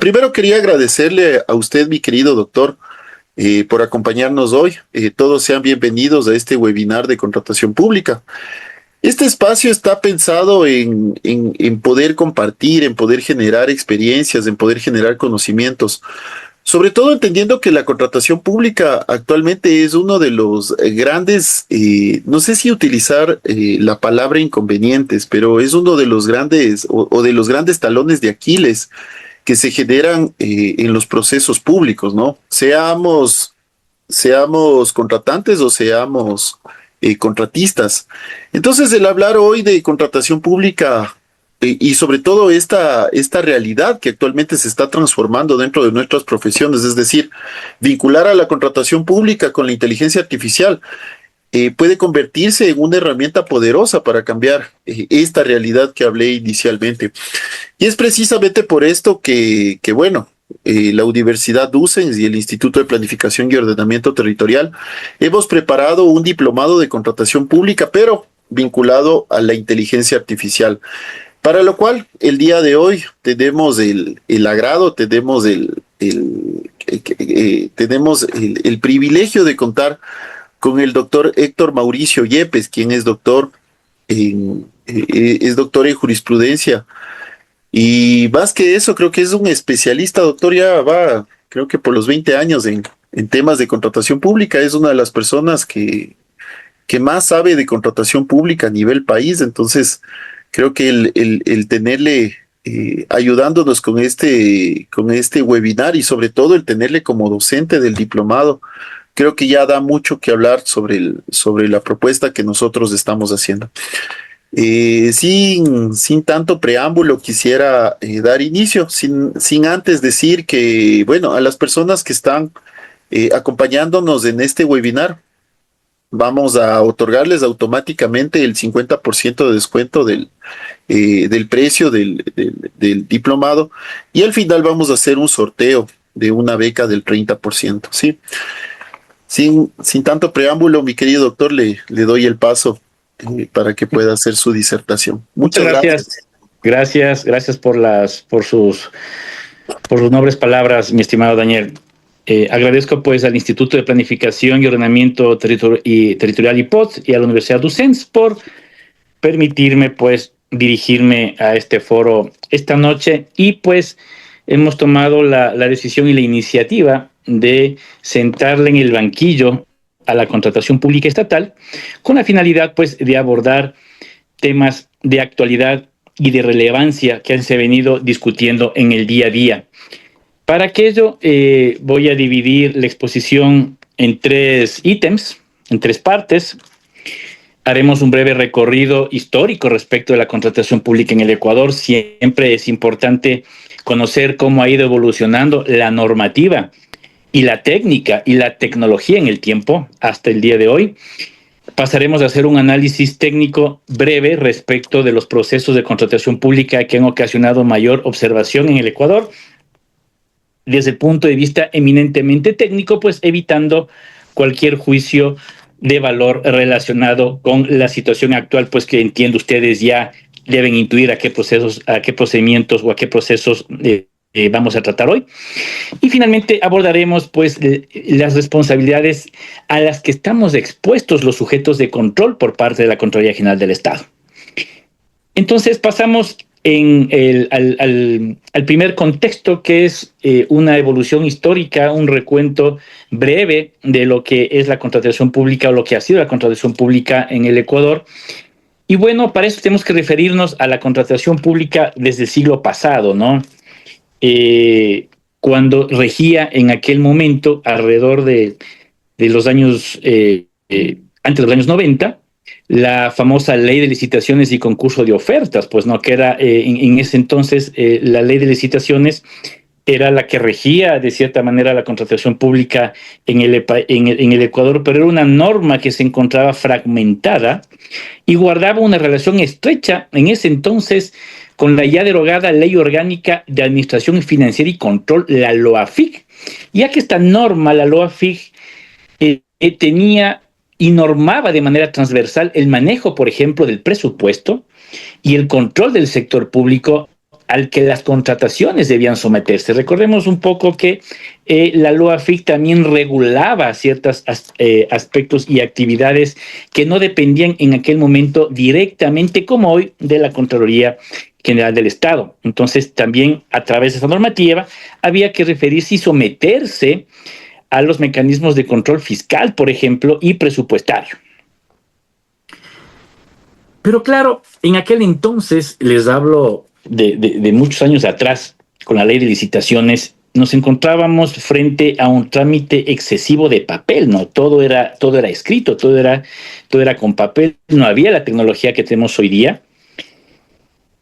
primero quería agradecerle a usted, mi querido doctor, por acompañarnos hoy. Todos sean bienvenidos a este webinar de contratación pública. Este espacio está pensado en poder compartir, en poder generar experiencias, en poder generar conocimientos. Sobre todo entendiendo que la contratación pública actualmente es uno de los grandes, no sé si utilizar la palabra inconvenientes, pero es uno de los grandes o de los grandes talones de Aquiles que se generan en los procesos públicos, ¿no? Seamos contratantes o seamos contratistas. Entonces, el hablar hoy de contratación pública y sobre todo esta realidad que actualmente se está transformando dentro de nuestras profesiones, es decir, vincular a la contratación pública con la inteligencia artificial, puede convertirse en una herramienta poderosa para cambiar esta realidad que hablé inicialmente. Y es precisamente por esto bueno, la Universidad Dussens y el Instituto de Planificación y Ordenamiento Territorial hemos preparado un diplomado de contratación pública, pero vinculado a la inteligencia artificial. Para lo cual, el día de hoy tenemos el agrado, tenemos el privilegio de contar con el doctor Héctor Mauricio Yepes, quien es doctor en jurisprudencia. Y más que eso, creo que es un especialista, doctor, ya va, creo que por los 20 años en temas de contratación pública, es una de las personas que más sabe de contratación pública a nivel país. Entonces, creo que el tenerle ayudándonos con este webinar y sobre todo el tenerle como docente del diplomado, creo que ya da mucho que hablar sobre la propuesta que nosotros estamos haciendo. Sin tanto preámbulo, quisiera dar inicio, sin antes decir que, bueno, a las personas que están acompañándonos en este webinar, vamos a otorgarles automáticamente el 50% de descuento del precio del diplomado, y al final vamos a hacer un sorteo de una beca del 30%, ¿sí? Sin tanto preámbulo, mi querido doctor, le doy el paso para que pueda hacer su disertación. Muchas gracias. Gracias por sus nobles palabras, mi estimado Daniel. Agradezco pues al Instituto de Planificación y Ordenamiento Territorial IPOT y a la Universidad Dussens por permitirme pues dirigirme a este foro esta noche, y pues hemos tomado la decisión y la iniciativa de sentarle en el banquillo a la contratación pública estatal con la finalidad pues de abordar temas de actualidad y de relevancia que se han venido discutiendo en el día a día. Para aquello voy a dividir la exposición en 3 ítems, en 3 partes. Haremos un breve recorrido histórico respecto de la contratación pública en el Ecuador. Siempre es importante conocer cómo ha ido evolucionando la normativa y la técnica y la tecnología en el tiempo hasta el día de hoy. Pasaremos a hacer un análisis técnico breve respecto de los procesos de contratación pública que han ocasionado mayor observación en el Ecuador, desde el punto de vista eminentemente técnico, pues evitando cualquier juicio de valor relacionado con la situación actual, pues que entiendo ustedes ya deben intuir a qué procedimientos o a qué procesos vamos a tratar hoy. Y finalmente abordaremos pues las responsabilidades a las que estamos expuestos los sujetos de control por parte de la Contraloría General del Estado. Entonces pasamos al primer contexto, que es una evolución histórica, un recuento breve de lo que es la contratación pública o lo que ha sido la contratación pública en el Ecuador. Y bueno, para eso tenemos que referirnos a la contratación pública desde el siglo pasado, ¿no? Cuando regía en aquel momento, alrededor de los años, antes de los años 90, la famosa ley de licitaciones y concurso de ofertas, pues no, que era en ese entonces la ley de licitaciones era la que regía de cierta manera la contratación pública en el Ecuador, pero era una norma que se encontraba fragmentada y guardaba una relación estrecha en ese entonces con la ya derogada Ley Orgánica de Administración Financiera y Control, la LOAFIC, ya que esta norma, la LOAFIC, tenía y normaba de manera transversal el manejo, por ejemplo, del presupuesto y el control del sector público al que las contrataciones debían someterse. Recordemos un poco que la LOAFIC también regulaba ciertos aspectos y actividades que no dependían en aquel momento directamente, como hoy, de la Contraloría General del Estado. Entonces, también a través de esa normativa había que referirse y someterse a los mecanismos de control fiscal, por ejemplo, y presupuestario. Pero claro, en aquel entonces, les hablo de muchos años atrás, con la ley de licitaciones, nos encontrábamos frente a un trámite excesivo de papel, ¿no? Todo era escrito, todo era con papel, no había la tecnología que tenemos hoy día.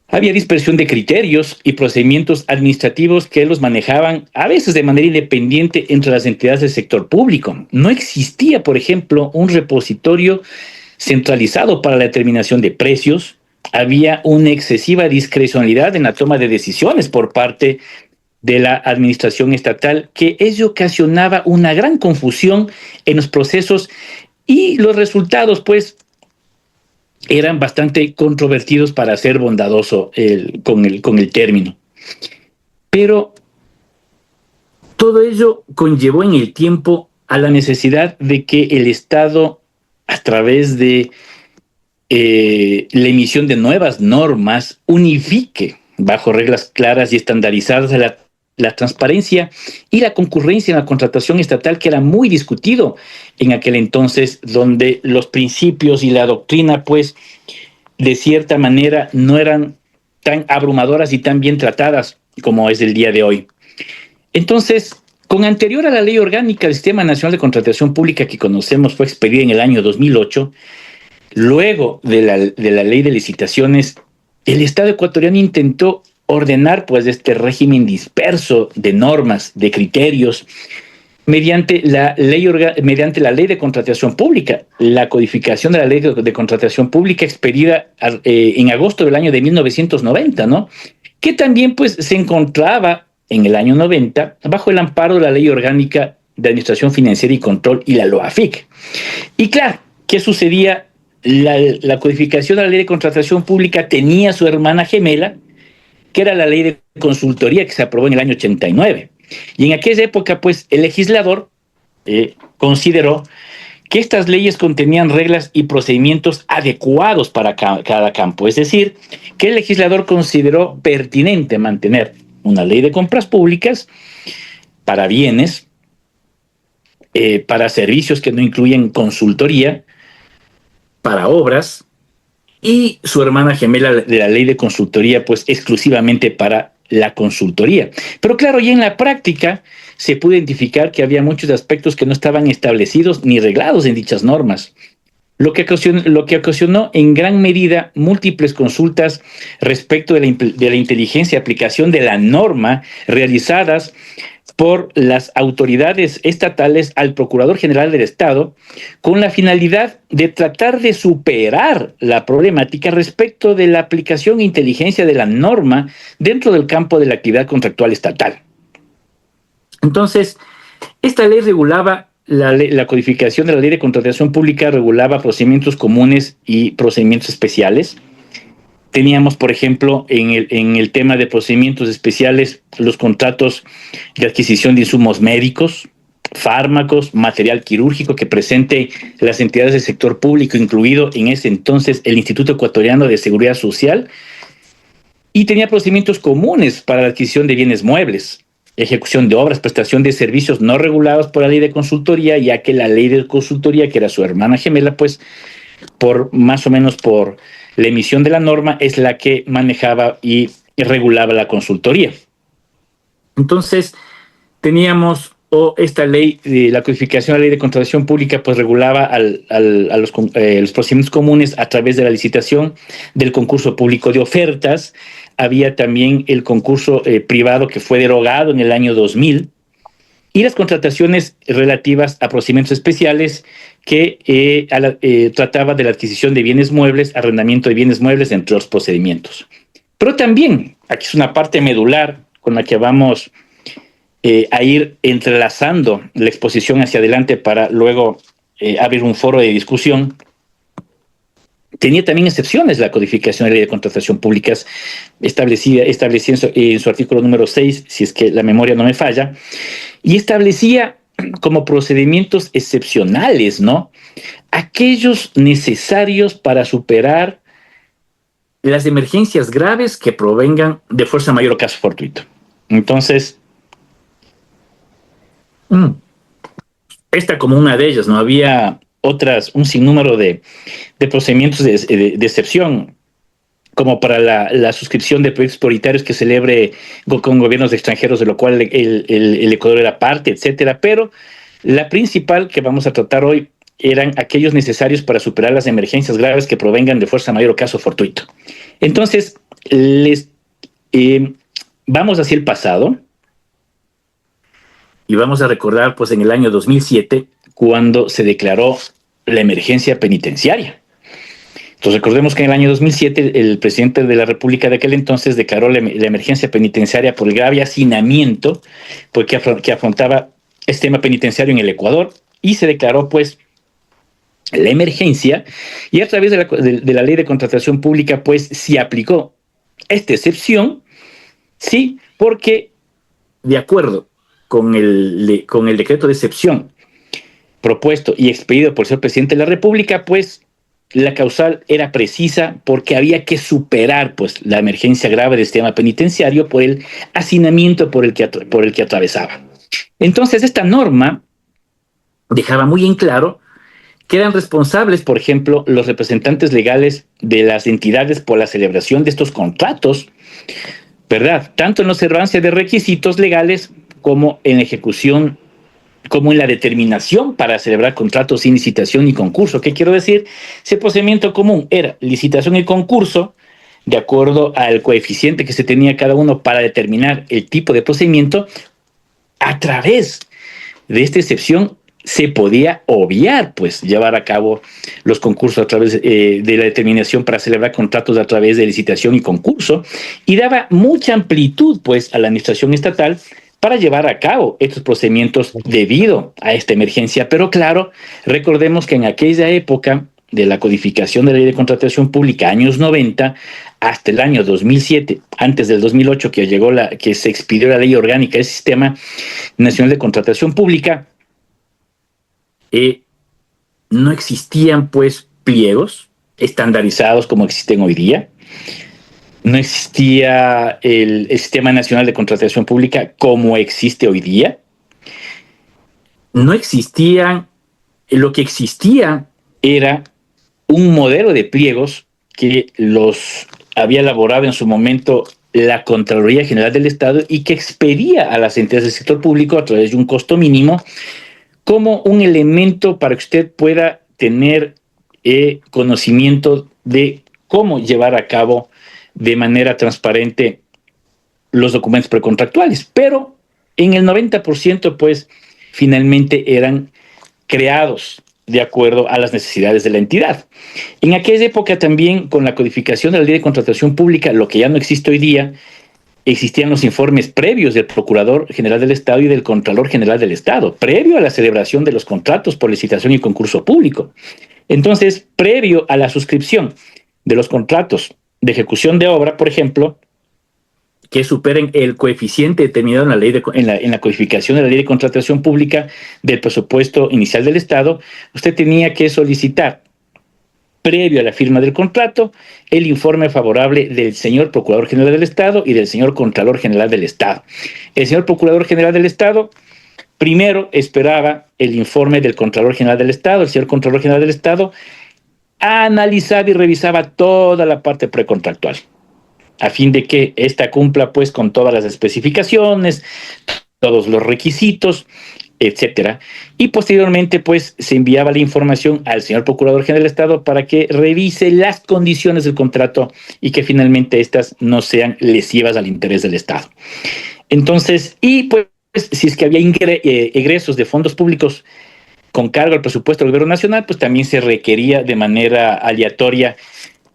Había dispersión de criterios y procedimientos administrativos que los manejaban a veces de manera independiente entre las entidades del sector público. No existía, por ejemplo, un repositorio centralizado para la determinación de precios. Había una excesiva discrecionalidad en la toma de decisiones por parte de la administración estatal, que ello ocasionaba una gran confusión en los procesos y los resultados, pues, eran bastante controvertidos, para ser bondadoso con el término. Pero todo ello conllevó en el tiempo a la necesidad de que el Estado, a través de la emisión de nuevas normas, unifique bajo reglas claras y estandarizadas la transparencia y la concurrencia en la contratación estatal, que era muy discutido en aquel entonces, donde los principios y la doctrina, pues, de cierta manera no eran tan abrumadoras y tan bien tratadas como es el día de hoy. Entonces, con anterior a la Ley Orgánica del Sistema Nacional de Contratación Pública, que conocemos, fue expedida en el año 2008, luego de la Ley de Licitaciones, el Estado ecuatoriano intentó ordenar, pues, este régimen disperso de normas, de criterios, mediante la ley de contratación pública, la codificación de la ley de contratación pública expedida en agosto del año de 1990, ¿no? Que también, pues, se encontraba en el año 90 bajo el amparo de la Ley Orgánica de Administración Financiera y Control y la LOAFIC. Y claro, ¿qué sucedía? La codificación de la ley de contratación pública tenía su hermana gemela, que era la ley de consultoría, que se aprobó en el año 89. Y en aquella época, pues, el legislador consideró que estas leyes contenían reglas y procedimientos adecuados para cada campo. Es decir, que el legislador consideró pertinente mantener una ley de compras públicas para bienes, para servicios que no incluyen consultoría, para obras, y su hermana gemela de la ley de consultoría, pues, exclusivamente para la consultoría. Pero claro, ya en la práctica se pudo identificar que había muchos aspectos que no estaban establecidos ni reglados en dichas normas, lo que ocasionó en gran medida múltiples consultas respecto de la inteligencia y aplicación de la norma realizadas por las autoridades estatales al Procurador General del Estado, con la finalidad de tratar de superar la problemática respecto de la aplicación e inteligencia de la norma dentro del campo de la actividad contractual estatal. Entonces, esta ley regulaba la codificación de la ley de contratación pública, regulaba procedimientos comunes y procedimientos especiales. Teníamos, por ejemplo, en el tema de procedimientos especiales, los contratos de adquisición de insumos médicos, fármacos, material quirúrgico que presente las entidades del sector público, incluido en ese entonces el Instituto Ecuatoriano de Seguridad Social, y tenía procedimientos comunes para la adquisición de bienes muebles, ejecución de obras, prestación de servicios no regulados por la ley de consultoría, ya que la ley de consultoría, que era su hermana gemela, pues, más o menos por la emisión de la norma, es la que manejaba y regulaba la consultoría. Entonces, teníamos esta ley, la codificación de la ley de contratación pública, pues regulaba los procedimientos comunes a través de la licitación, del concurso público de ofertas. Había también el concurso privado, que fue derogado en el año 2000, y las contrataciones relativas a procedimientos especiales, que trataba de la adquisición de bienes muebles, arrendamiento de bienes muebles, entre otros procedimientos. Pero también, aquí es una parte medular con la que vamos a ir entrelazando la exposición hacia adelante para luego abrir un foro de discusión. tenía también excepciones la codificación de la ley de contratación públicas, establecía en su artículo número 6, si es que la memoria no me falla, y establecía como procedimientos excepcionales, ¿no? Aquellos necesarios para superar las emergencias graves que provengan de fuerza mayor o caso fortuito. Entonces, esta como una de ellas, ¿no? Había otras, un sinnúmero de procedimientos de excepción, como para la suscripción de proyectos prioritarios que celebre con gobiernos extranjeros, de lo cual el Ecuador era parte, etcétera. Pero la principal que vamos a tratar hoy eran aquellos necesarios para superar las emergencias graves que provengan de fuerza mayor o caso fortuito. Entonces, vamos hacia el pasado y vamos a recordar, pues, en el año 2007, cuando se declaró la emergencia penitenciaria. Entonces, recordemos que en el año 2007 el presidente de la República de aquel entonces declaró la emergencia penitenciaria por el grave hacinamiento porque afrontaba el sistema penitenciario en el Ecuador, y se declaró, pues, la emergencia, y a través de la ley de contratación pública, pues, se aplicó esta excepción, sí, porque de acuerdo con el decreto de excepción propuesto y expedido por el señor presidente de la República, pues, la causal era precisa porque había que superar, pues, la emergencia grave del sistema penitenciario por el hacinamiento por el que atravesaba. Entonces, esta norma dejaba muy en claro que eran responsables, por ejemplo, los representantes legales de las entidades por la celebración de estos contratos, ¿verdad? Tanto en la observancia de requisitos legales como en la ejecución, como en la determinación para celebrar contratos sin licitación y concurso. ¿Qué quiero decir? Ese procedimiento común era licitación y concurso, de acuerdo al coeficiente que se tenía cada uno para determinar el tipo de procedimiento. A través de esta excepción se podía obviar, pues, llevar a cabo los concursos a través de la determinación para celebrar contratos a través de licitación y concurso, y daba mucha amplitud, pues, a la administración estatal para llevar a cabo estos procedimientos debido a esta emergencia. Pero claro, recordemos que en aquella época de la codificación de la ley de contratación pública, años 90, hasta el año 2007, antes del 2008 que se expidió la ley orgánica del Sistema Nacional de Contratación Pública, no existían, pues, pliegos estandarizados como existen hoy día. No existía el Sistema Nacional de Contratación Pública como existe hoy día. No existían, lo que existía era un modelo de pliegos que los había elaborado en su momento la Contraloría General del Estado y que expedía a las entidades del sector público a través de un costo mínimo como un elemento para que usted pueda tener conocimiento de cómo llevar a cabo de manera transparente los documentos precontractuales. Pero en el 90%, pues, finalmente eran creados de acuerdo a las necesidades de la entidad. En aquella época también, con la codificación de la ley de contratación pública, lo que ya no existe hoy día, existían los informes previos del Procurador General del Estado y del Contralor General del Estado, previo a la celebración de los contratos por licitación y concurso público. Entonces, previo a la suscripción de los contratos de ejecución de obra, por ejemplo, que superen el coeficiente determinado en la codificación de la ley de contratación pública del presupuesto inicial del Estado, usted tenía que solicitar, previo a la firma del contrato, el informe favorable del señor Procurador General del Estado y del señor Contralor General del Estado. El señor Procurador General del Estado primero esperaba el informe del Contralor General del Estado. El señor Contralor General del Estado analizaba y revisaba toda la parte precontractual, a fin de que ésta cumpla, pues, con todas las especificaciones, todos los requisitos, etcétera. Y posteriormente, pues, se enviaba la información al señor Procurador General del Estado para que revise las condiciones del contrato y que finalmente estas no sean lesivas al interés del Estado. Entonces, y pues, si es que había egresos de fondos públicos con cargo al presupuesto del Gobierno Nacional, pues también se requería de manera aleatoria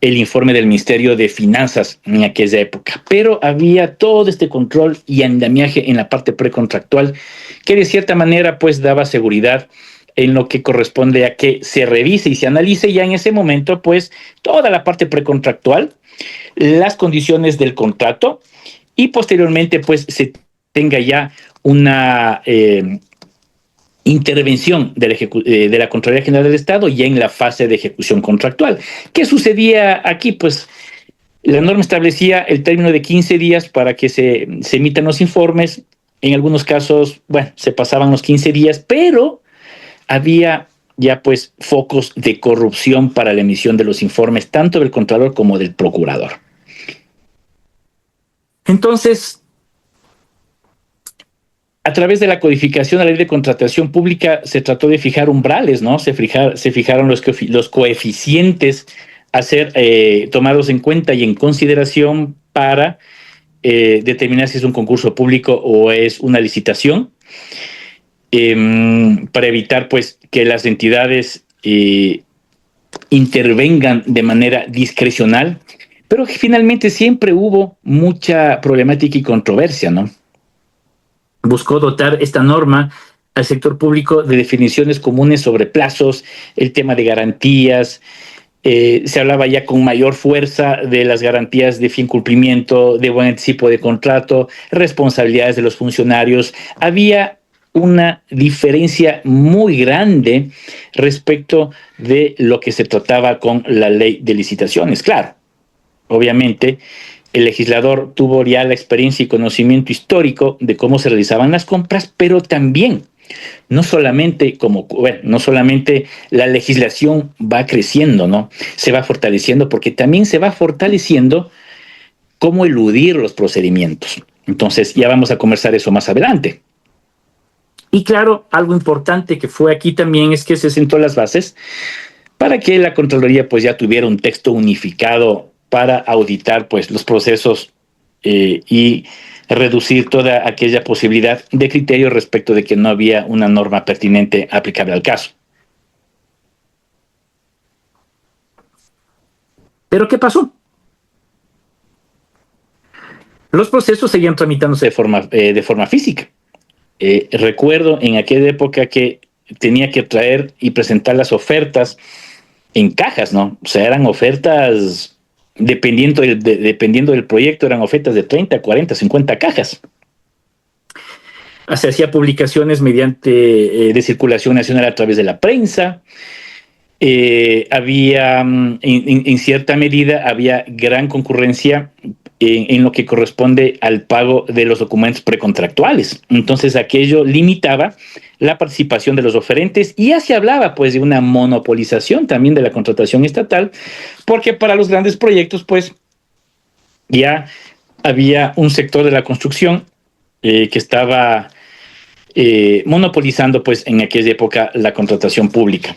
el informe del Ministerio de Finanzas en aquella época. Pero había todo este control y andamiaje en la parte precontractual que de cierta manera, pues, daba seguridad en lo que corresponde a que se revise y se analice ya en ese momento, pues, toda la parte precontractual, las condiciones del contrato y posteriormente, pues, se tenga ya una intervención de la Contraloría General del Estado ya en la fase de ejecución contractual. ¿Qué sucedía aquí? Pues la norma establecía el término de 15 días para que se emitan los informes. En algunos casos, bueno, se pasaban los 15 días, pero había ya pues focos de corrupción para la emisión de los informes, tanto del Contralor como del Procurador. Entonces, a través de la codificación de la ley de contratación pública se trató de fijar umbrales, ¿no? Se fijaron los coeficientes a ser tomados en cuenta y en consideración para determinar si es un concurso público o es una licitación, para evitar pues que las entidades intervengan de manera discrecional, pero finalmente siempre hubo mucha problemática y controversia, ¿no? Buscó dotar esta norma al sector público de definiciones comunes sobre plazos, el tema de garantías. Se hablaba ya con mayor fuerza de las garantías de fin cumplimiento, de buen anticipo de contrato, responsabilidades de los funcionarios. Había una diferencia muy grande respecto de lo que se trataba con la ley de licitaciones. Claro, obviamente, el legislador tuvo ya la experiencia y conocimiento histórico de cómo se realizaban las compras, pero también no solamente la legislación va creciendo, ¿no? Se va fortaleciendo porque también se va fortaleciendo cómo eludir los procedimientos. Entonces, ya vamos a conversar eso más adelante. Y claro, algo importante que fue aquí también es que se sentó las bases para que la Contraloría pues ya tuviera un texto unificado para auditar pues los procesos y reducir toda aquella posibilidad de criterio respecto de que no había una norma pertinente aplicable al caso. ¿Pero qué pasó? Los procesos seguían tramitándose de forma física. Recuerdo en aquella época que tenía que traer y presentar las ofertas en cajas, ¿no? O sea, eran ofertas, dependiendo del proyecto, eran ofertas de 30, 40, 50 cajas. Se hacía publicaciones mediante de circulación nacional a través de la prensa. Había, en cierta medida, había gran concurrencia en lo que corresponde al pago de los documentos precontractuales. Entonces, aquello limitaba la participación de los oferentes y ya se hablaba, pues, de una monopolización también de la contratación estatal, porque para los grandes proyectos, pues, ya había un sector de la construcción que estaba monopolizando, pues, en aquella época la contratación pública.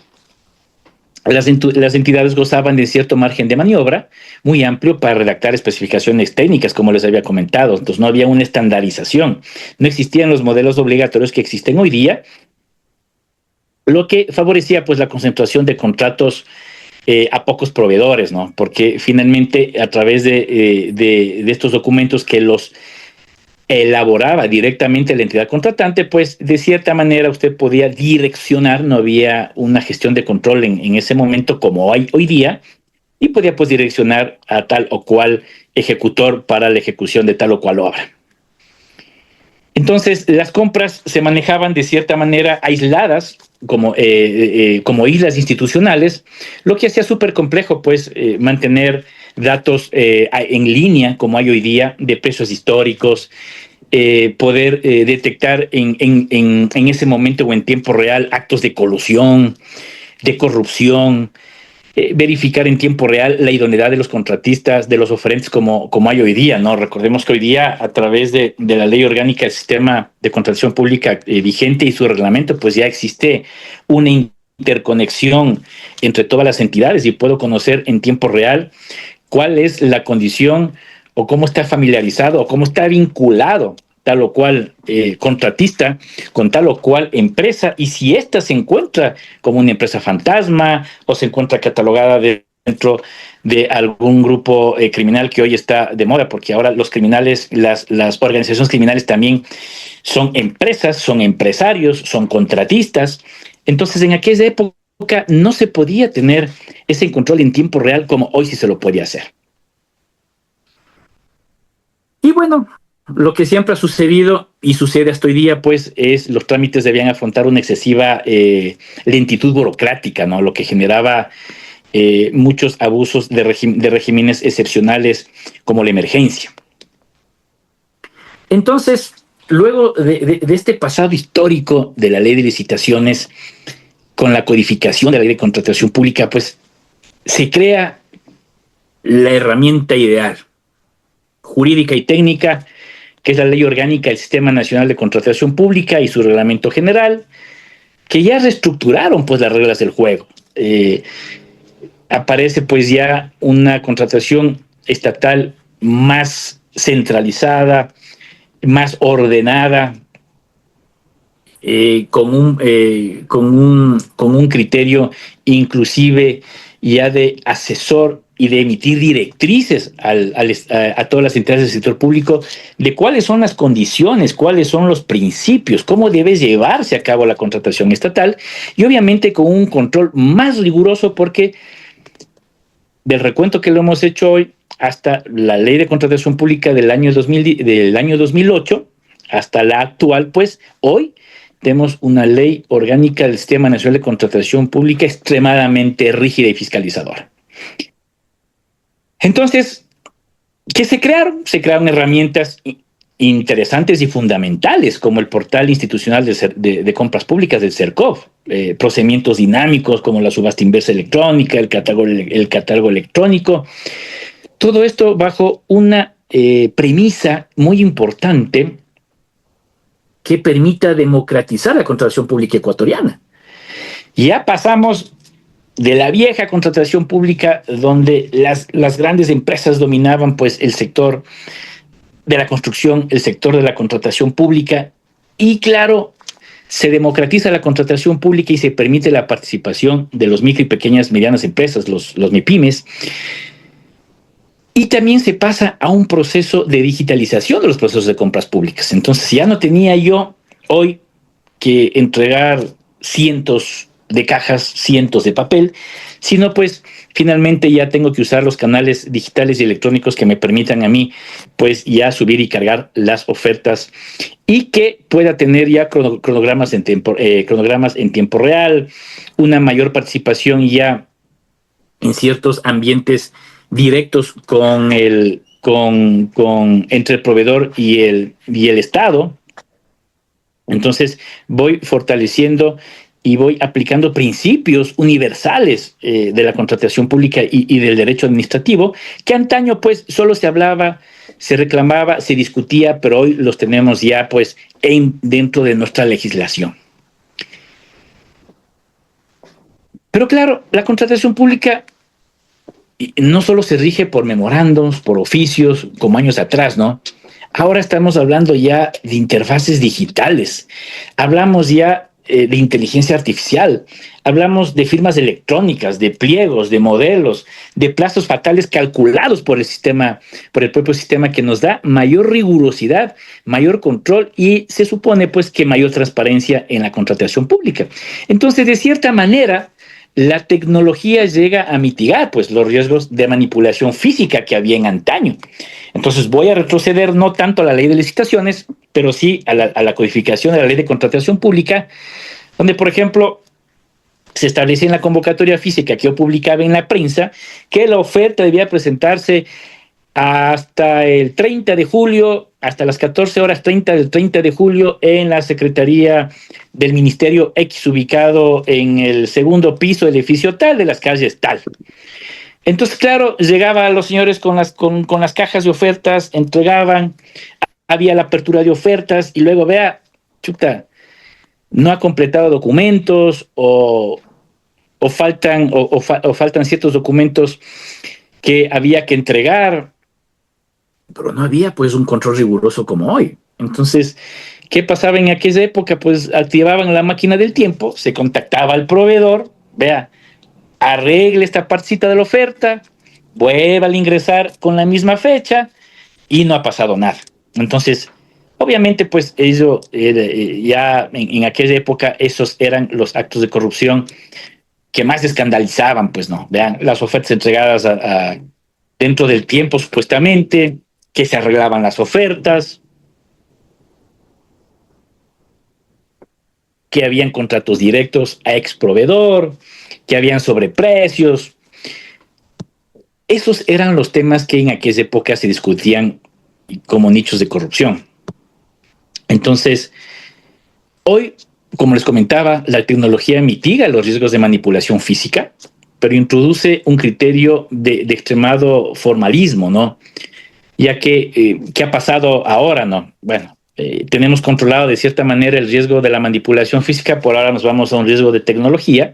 Las entidades gozaban de cierto margen de maniobra muy amplio para redactar especificaciones técnicas, como les había comentado. Entonces no había una estandarización, no existían los modelos obligatorios que existen hoy día, lo que favorecía pues la concentración de contratos a pocos proveedores, ¿no? Porque finalmente a través de estos documentos que los elaboraba directamente la entidad contratante, pues de cierta manera usted podía direccionar, no había una gestión de control en ese momento como hay hoy día, y podía pues direccionar a tal o cual ejecutor para la ejecución de tal o cual obra. Entonces, las compras se manejaban de cierta manera aisladas, como islas institucionales, lo que hacía súper complejo, pues, mantener datos en línea, como hay hoy día, de precios históricos, poder detectar en ese momento o en tiempo real actos de colusión, de corrupción, verificar en tiempo real la idoneidad de los contratistas, de los oferentes como hay hoy día, ¿no? Recordemos que hoy día, a través de la Ley Orgánica del Sistema de Contratación Pública vigente y su reglamento, pues ya existe una interconexión entre todas las entidades y puedo conocer en tiempo real cuál es la condición o cómo está familiarizado o cómo está vinculado tal o cual contratista con tal o cual empresa, y si ésta se encuentra como una empresa fantasma o se encuentra catalogada dentro de algún grupo criminal que hoy está de moda, porque ahora los criminales, las organizaciones criminales también son empresas, son empresarios, son contratistas. Entonces, en aquella época no se podía tener ese control en tiempo real como hoy sí se lo puede hacer. Y bueno, lo que siempre ha sucedido y sucede hasta hoy día, pues, es los trámites debían afrontar una excesiva lentitud burocrática, ¿no? Lo que generaba muchos abusos de regímenes excepcionales como la emergencia. Entonces, luego de este pasado histórico de la ley de licitaciones, con la codificación de la ley de contratación pública, pues se crea la herramienta ideal, jurídica y técnica, que es la Ley Orgánica del Sistema Nacional de Contratación Pública y su reglamento general, que ya reestructuraron pues las reglas del juego. Aparece pues ya una contratación estatal más centralizada, más ordenada, con un criterio inclusive ya de asesor y de emitir directrices a todas las entidades del sector público de cuáles son las condiciones, cuáles son los principios, cómo debe llevarse a cabo la contratación estatal y obviamente con un control más riguroso porque del recuento que lo hemos hecho hoy hasta la ley de contratación pública del año 2008 hasta la actual, pues hoy tenemos una ley orgánica del Sistema Nacional de Contratación Pública extremadamente rígida y fiscalizadora. Entonces, ¿qué se crearon? Se crearon herramientas interesantes y fundamentales, como el portal institucional de compras públicas del CERCOV, procedimientos dinámicos como la subasta inversa electrónica, el catálogo electrónico. Todo esto bajo una premisa muy importante que permita democratizar la contratación pública ecuatoriana. Ya pasamos de la vieja contratación pública donde las grandes empresas dominaban pues el sector de la construcción, el sector de la contratación pública y claro, se democratiza la contratación pública y se permite la participación de los micro y pequeñas medianas empresas, los MIPYMES. Y también se pasa a un proceso de digitalización de los procesos de compras públicas. Entonces ya no tenía yo hoy que entregar cientos de cajas, cientos de papel, sino pues finalmente ya tengo que usar los canales digitales y electrónicos que me permitan a mí pues ya subir y cargar las ofertas y que pueda tener ya cronogramas en tiempo real, una mayor participación ya en ciertos ambientes directos entre el proveedor y el Estado. Entonces voy fortaleciendo y voy aplicando principios universales de la contratación pública y del derecho administrativo, que antaño pues solo se hablaba, se reclamaba, se discutía, pero hoy los tenemos ya pues dentro de nuestra legislación. Pero claro, la contratación pública no solo se rige por memorandos, por oficios, como años atrás, ¿no? Ahora estamos hablando ya de interfaces digitales, hablamos ya de inteligencia artificial, hablamos de firmas electrónicas, de pliegos, de modelos, de plazos fatales calculados por el propio sistema que nos da mayor rigurosidad, mayor control y se supone pues que mayor transparencia en la contratación pública. Entonces, de cierta manera, la tecnología llega a mitigar pues, los riesgos de manipulación física que había en antaño. Entonces voy a retroceder no tanto a la ley de licitaciones, pero sí a la codificación de la ley de contratación pública, donde, por ejemplo, se establecía en la convocatoria física que yo publicaba en la prensa que la oferta debía presentarse hasta el 30 de julio, hasta las 14:30 del 30 de julio en la Secretaría del Ministerio X, ubicado en el segundo piso del edificio tal, de las calles tal. Entonces, claro, llegaban los señores con las cajas de ofertas, entregaban, había la apertura de ofertas y luego, vea, chuta, no ha completado documentos o faltan ciertos documentos que había que entregar, pero no había pues un control riguroso como hoy. Entonces, ¿qué pasaba en aquella época? Pues activaban la máquina del tiempo, se contactaba al proveedor, vea, arregle esta partecita de la oferta, vuelva a ingresar con la misma fecha y no ha pasado nada. Entonces, Obviamente, pues ello, ya en aquella época, esos eran los actos de corrupción que más escandalizaban, pues no, vean, las ofertas entregadas dentro del tiempo supuestamente, que se arreglaban las ofertas, que habían contratos directos a ex proveedor, que habían sobreprecios. Esos eran los temas que en aquella época se discutían como nichos de corrupción. Entonces, hoy, como les comentaba, la tecnología mitiga los riesgos de manipulación física, pero introduce un criterio de extremado formalismo, ¿no? Ya que, ¿qué ha pasado ahora, no? Bueno, tenemos controlado de cierta manera el riesgo de la manipulación física, por ahora nos vamos a un riesgo de tecnología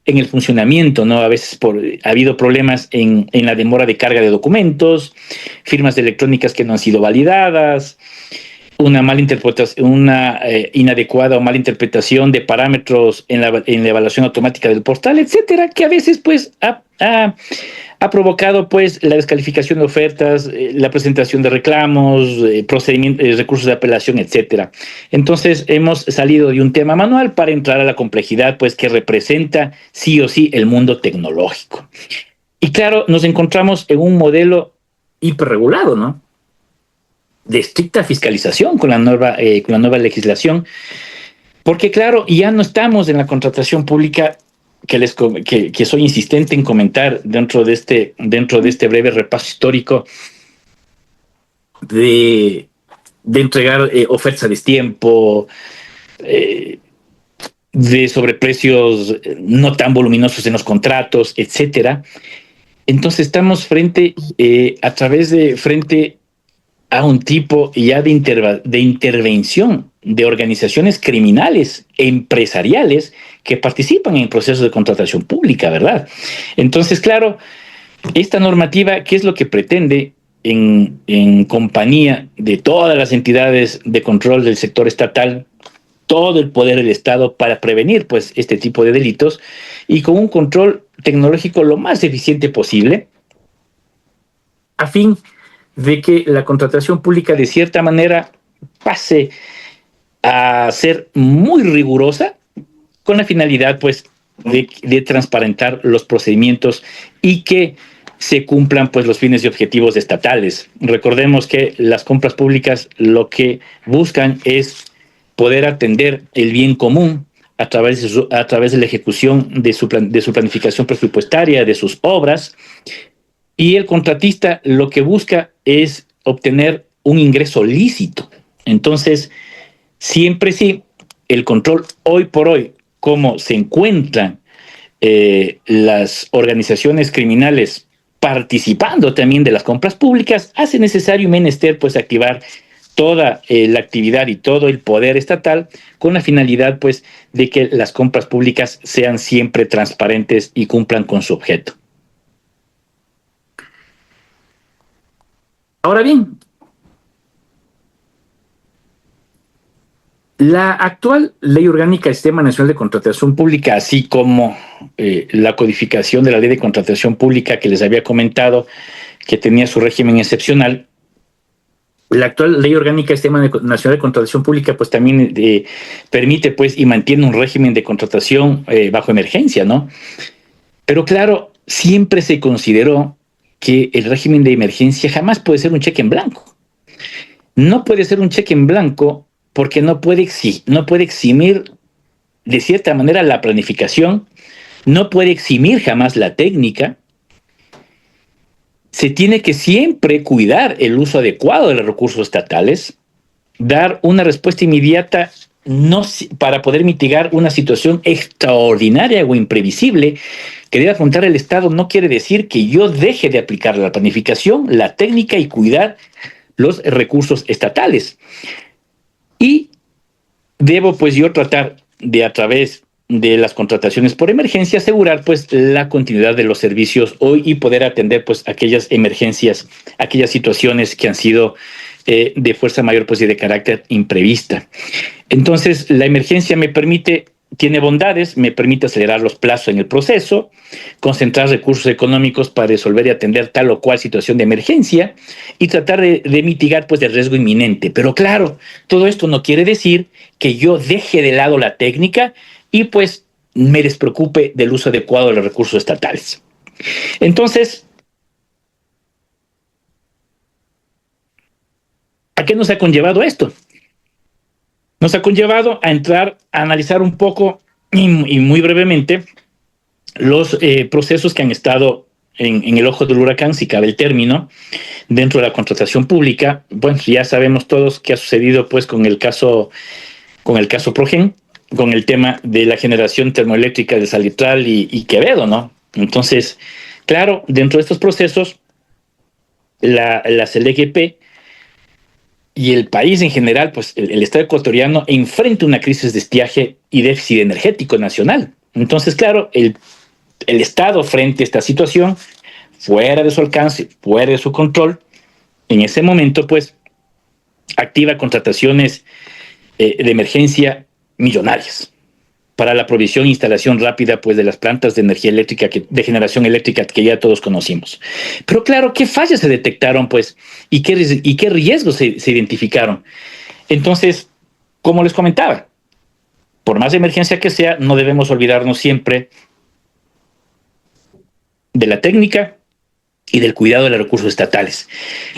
en el funcionamiento, ¿no? A veces ha habido problemas en la demora de carga de documentos, firmas electrónicas que no han sido validadas, una mala interpretación, una inadecuada o mala interpretación de parámetros en la evaluación automática del portal, etcétera, que a veces pues ha provocado pues la descalificación de ofertas, la presentación de reclamos, procedimientos, recursos de apelación, etcétera. Entonces hemos salido de un tema manual para entrar a la complejidad pues que representa sí o sí el mundo tecnológico. Y claro, nos encontramos en un modelo hiperregulado, ¿no? De estricta fiscalización con la nueva legislación, porque claro, ya no estamos en la contratación pública que soy insistente en comentar dentro de este breve repaso histórico de entregar ofertas a destiempo, de sobreprecios no tan voluminosos en los contratos, etcétera. Entonces estamos frente a un tipo ya de intervención de organizaciones criminales empresariales que participan en el proceso de contratación pública, ¿verdad? Entonces, claro, esta normativa, ¿qué es lo que pretende en compañía de todas las entidades de control del sector estatal, todo el poder del Estado para prevenir pues, este tipo de delitos y con un control tecnológico lo más eficiente posible, a fin de que la contratación pública de cierta manera pase a ser muy rigurosa con la finalidad pues de transparentar los procedimientos y que se cumplan pues los fines y objetivos estatales. Recordemos que las compras públicas lo que buscan es poder atender el bien común a través de la ejecución de su planificación presupuestaria, de sus obras, y el contratista lo que busca es obtener un ingreso lícito. Entonces, siempre sí, el control hoy por hoy, cómo se encuentran las organizaciones criminales participando también de las compras públicas, hace necesario y menester pues activar toda la actividad y todo el poder estatal con la finalidad pues de que las compras públicas sean siempre transparentes y cumplan con su objeto. Ahora bien, la actual Ley Orgánica del Sistema Nacional de Contratación Pública, así como la codificación de la Ley de Contratación Pública que les había comentado, que tenía su régimen excepcional, la actual Ley Orgánica del Sistema Nacional de Contratación Pública pues también permite pues y mantiene un régimen de contratación bajo emergencia, ¿no? Pero claro, siempre se consideró que el régimen de emergencia jamás puede ser un cheque en blanco. No puede ser un cheque en blanco porque no puede eximir de cierta manera la planificación, no puede eximir jamás la técnica. Se tiene que siempre cuidar el uso adecuado de los recursos estatales, dar una respuesta inmediata para poder mitigar una situación extraordinaria o imprevisible que debe afrontar el Estado. No quiere decir que yo deje de aplicar la planificación, la técnica y cuidar los recursos estatales. Y debo pues yo tratar de a través de las contrataciones por emergencia asegurar pues la continuidad de los servicios hoy y poder atender pues aquellas emergencias, aquellas situaciones que han sido de fuerza mayor pues y de carácter imprevista. Entonces la emergencia me permite tiene bondades, me permite acelerar los plazos en el proceso, concentrar recursos económicos para resolver y atender tal o cual situación de emergencia y tratar de mitigar pues el riesgo inminente. Pero claro, todo esto no quiere decir que yo deje de lado la técnica y pues me despreocupe del uso adecuado de los recursos estatales. Entonces, ¿a qué nos ha conllevado esto? Nos ha conllevado a entrar a analizar un poco y muy brevemente los procesos que han estado en el ojo del huracán, si cabe el término, dentro de la contratación pública. Bueno, ya sabemos todos qué ha sucedido pues con el caso Progen, con el tema de la generación termoeléctrica de Salitral y Quevedo, ¿no? Entonces, claro, dentro de estos procesos, la CLGP y el país en general, pues el Estado ecuatoriano enfrenta una crisis de estiaje y déficit energético nacional. Entonces, claro, el Estado frente a esta situación, fuera de su alcance, fuera de su control, en ese momento, pues, activa contrataciones de emergencia millonarias para la provisión e instalación rápida pues, de las plantas de energía eléctrica, de generación eléctrica que ya todos conocimos. Pero claro, ¿qué fallas se detectaron pues, y qué riesgos se identificaron? Entonces, como les comentaba, por más emergencia que sea, no debemos olvidarnos siempre de la técnica y del cuidado de los recursos estatales.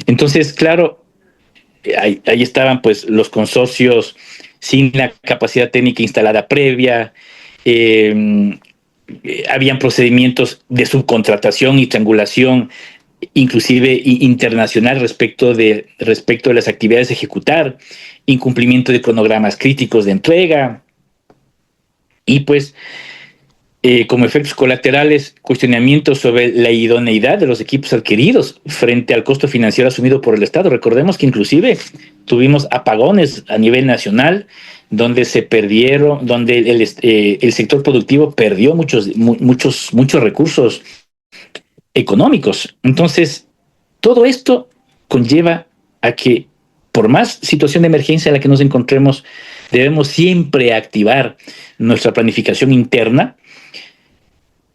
Entonces, claro, ahí estaban pues los consorcios sin la capacidad técnica instalada previa, habían procedimientos de subcontratación y triangulación, inclusive internacional respecto de las actividades a ejecutar, incumplimiento de cronogramas críticos de entrega y pues como efectos colaterales, cuestionamientos sobre la idoneidad de los equipos adquiridos frente al costo financiero asumido por el Estado. Recordemos que inclusive tuvimos apagones a nivel nacional donde se perdieron, donde el sector productivo perdió muchos recursos económicos. Entonces, todo esto conlleva a que por más situación de emergencia en la que nos encontremos, debemos siempre activar nuestra planificación interna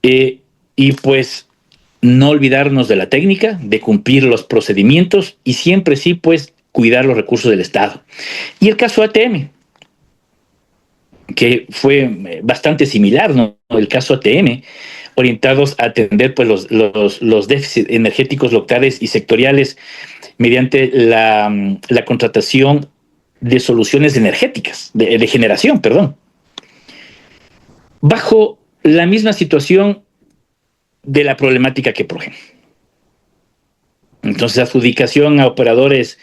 y pues no olvidarnos de la técnica, de cumplir los procedimientos y siempre sí pues cuidar los recursos del Estado. Y el caso ATM, que fue bastante similar, ¿no? El caso ATM, orientados a atender pues los déficits energéticos locales y sectoriales mediante la contratación de soluciones energéticas, de generación, perdón. Bajo la misma situación de la problemática que Progen. Entonces, adjudicación a operadores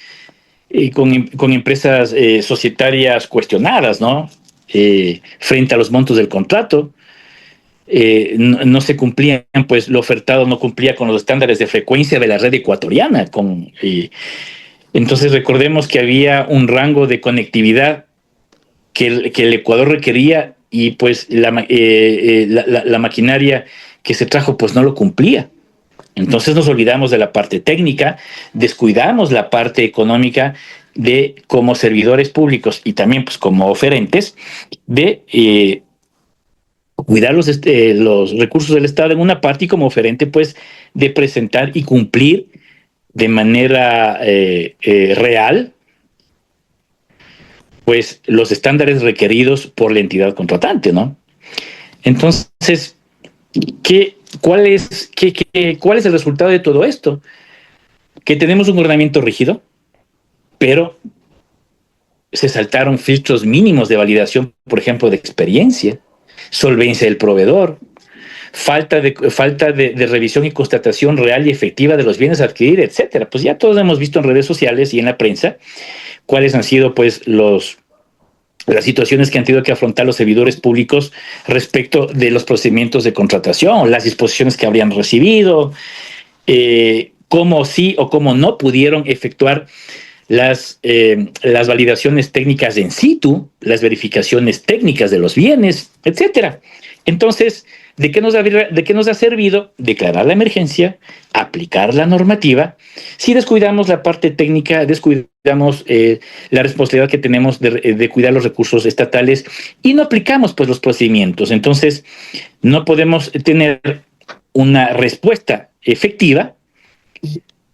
con empresas societarias cuestionadas, ¿no? Frente a los montos del contrato, no se cumplían, pues lo ofertado no cumplía con los estándares de frecuencia de la red ecuatoriana. Entonces, recordemos que había un rango de conectividad que el Ecuador requería y pues la maquinaria que se trajo pues no lo cumplía. Entonces nos olvidamos de la parte técnica, descuidamos la parte económica de como servidores públicos y también pues como oferentes de cuidar los recursos del Estado en una parte y como oferente pues de presentar y cumplir de manera real pues los estándares requeridos por la entidad contratante, ¿no? Entonces, ¿cuál es el resultado de todo esto? Que tenemos un ordenamiento rígido, pero se saltaron filtros mínimos de validación, por ejemplo, de experiencia, solvencia del proveedor, falta de revisión y constatación real y efectiva de los bienes a adquirir, etcétera. Pues ya todos hemos visto en redes sociales y en la prensa cuáles han sido pues las situaciones que han tenido que afrontar los servidores públicos respecto de los procedimientos de contratación, las disposiciones que habrían recibido, cómo sí o cómo no pudieron efectuar las validaciones técnicas en situ, las verificaciones técnicas de los bienes, etcétera. Entonces, ¿De qué nos ha servido declarar la emergencia, aplicar la normativa, si descuidamos la parte técnica, descuidamos la responsabilidad que tenemos de cuidar los recursos estatales y no aplicamos pues los procedimientos? Entonces, no podemos tener una respuesta efectiva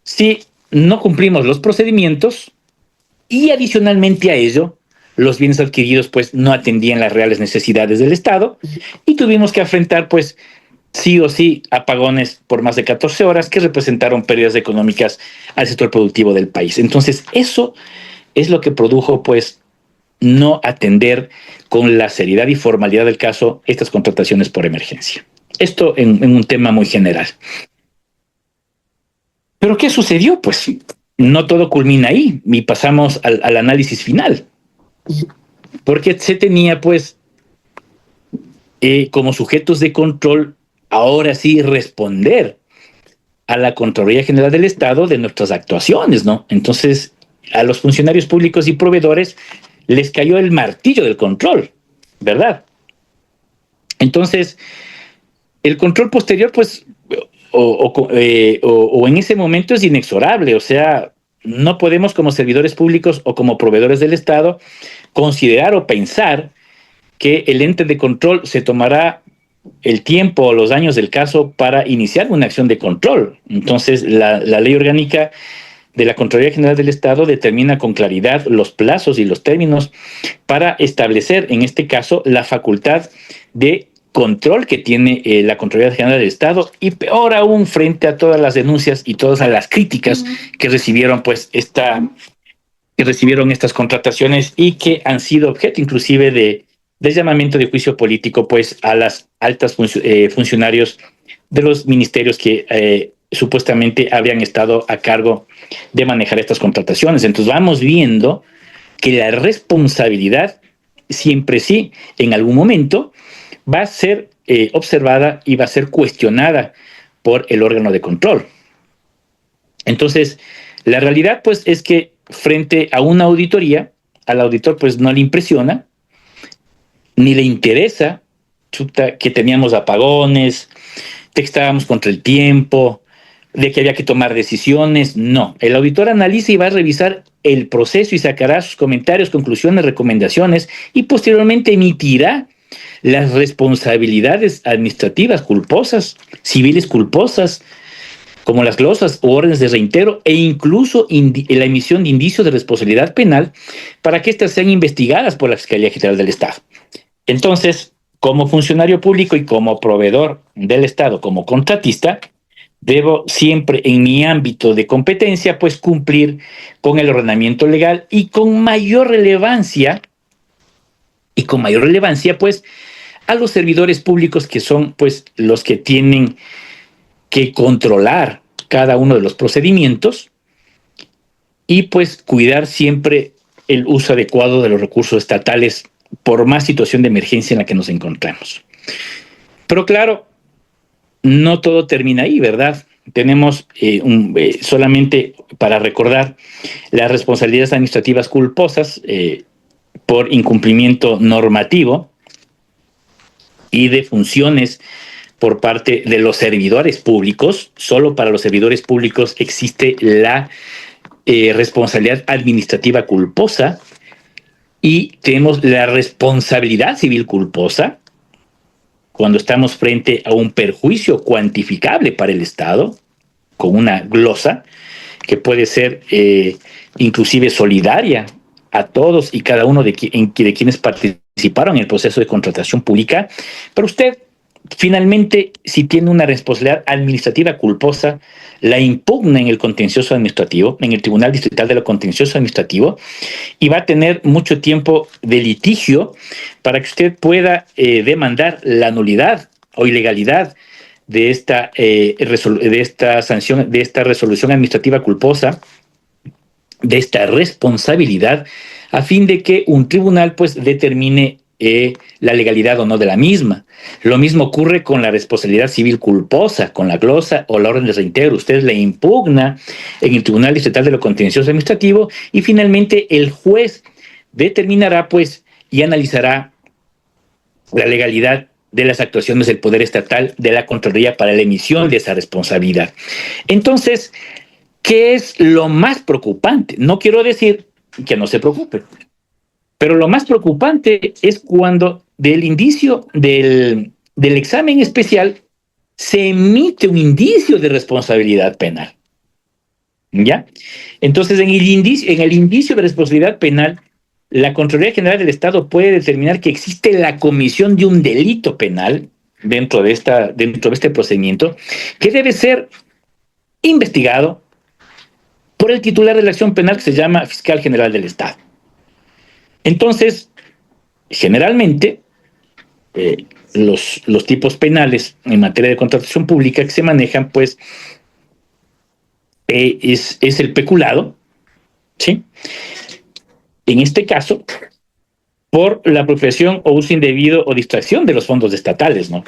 si no cumplimos los procedimientos y adicionalmente a ello, los bienes adquiridos pues no atendían las reales necesidades del Estado y tuvimos que enfrentar pues sí o sí apagones por más de 14 horas que representaron pérdidas económicas al sector productivo del país. Entonces, eso es lo que produjo pues no atender con la seriedad y formalidad del caso estas contrataciones por emergencia. Esto en un tema muy general. ¿Pero qué sucedió? Pues no todo culmina ahí y pasamos al análisis final. Porque se tenía pues como sujetos de control ahora sí responder a la Contraloría General del Estado de nuestras actuaciones, ¿no? Entonces a los funcionarios públicos y proveedores les cayó el martillo del control, ¿verdad? Entonces el control posterior pues o en ese momento es inexorable, o sea, no podemos como servidores públicos o como proveedores del Estado considerar o pensar que el ente de control se tomará el tiempo o los años del caso para iniciar una acción de control. Entonces, la ley orgánica de la Contraloría General del Estado determina con claridad los plazos y los términos para establecer, en este caso, la facultad de control que tiene la Contraloría General del Estado y peor aún frente a todas las denuncias y todas las críticas que recibieron pues que recibieron estas contrataciones y que han sido objeto inclusive de llamamiento de juicio político pues a las altas funcionarios de los ministerios que supuestamente habrían estado a cargo de manejar estas contrataciones. Entonces vamos viendo que la responsabilidad siempre sí, en algún momento, va a ser observada y va a ser cuestionada por el órgano de control. Entonces, la realidad pues es que frente a una auditoría, al auditor pues no le impresiona, ni le interesa que teníamos apagones, de que estábamos contra el tiempo, de que había que tomar decisiones. No, el auditor analiza y va a revisar el proceso y sacará sus comentarios, conclusiones, recomendaciones y posteriormente emitirá las responsabilidades administrativas culposas, civiles culposas, como las glosas o órdenes de reintegro e incluso la emisión de indicios de responsabilidad penal para que éstas sean investigadas por la Fiscalía General del Estado. Entonces, como funcionario público y como proveedor del Estado, como contratista, debo siempre en mi ámbito de competencia pues cumplir con el ordenamiento legal y con mayor relevancia pues a los servidores públicos que son pues los que tienen que controlar cada uno de los procedimientos y pues cuidar siempre el uso adecuado de los recursos estatales por más situación de emergencia en la que nos encontramos. Pero claro, no todo termina ahí, ¿verdad? Tenemos solamente para recordar las responsabilidades administrativas culposas por incumplimiento normativo y de funciones por parte de los servidores públicos. Solo para los servidores públicos existe la responsabilidad administrativa culposa y tenemos la responsabilidad civil culposa cuando estamos frente a un perjuicio cuantificable para el Estado, con una glosa que puede ser inclusive solidaria a todos y cada uno de quienes participaron en el proceso de contratación pública. Pero usted, finalmente, si tiene una responsabilidad administrativa culposa, la impugna en el contencioso administrativo, en el Tribunal Distrital de lo Contencioso Administrativo, y va a tener mucho tiempo de litigio para que usted pueda demandar la nulidad o ilegalidad de esta sanción, de esta resolución administrativa culposa, de esta responsabilidad, a fin de que un tribunal pues determine la legalidad o no de la misma. Lo mismo ocurre con la responsabilidad civil culposa, con la glosa o la orden de reintegro. Usted le impugna en el Tribunal Distrital de lo Contencioso Administrativo y finalmente el juez determinará pues y analizará la legalidad de las actuaciones del Poder Estatal de la Contraloría para la emisión de esa responsabilidad. Entonces, ¿qué es lo más preocupante? No quiero decir que no se preocupe, pero lo más preocupante es cuando del indicio del examen especial se emite un indicio de responsabilidad penal. ¿Ya? Entonces, en el indicio de responsabilidad penal, la Contraloría General del Estado puede determinar que existe la comisión de un delito penal dentro de este procedimiento que debe ser investigado por el titular de la acción penal, que se llama Fiscal General del Estado. Entonces, generalmente, los tipos penales en materia de contratación pública que se manejan, pues, es el peculado, ¿sí? En este caso, por la apropiación o uso indebido o distracción de los fondos estatales, ¿no?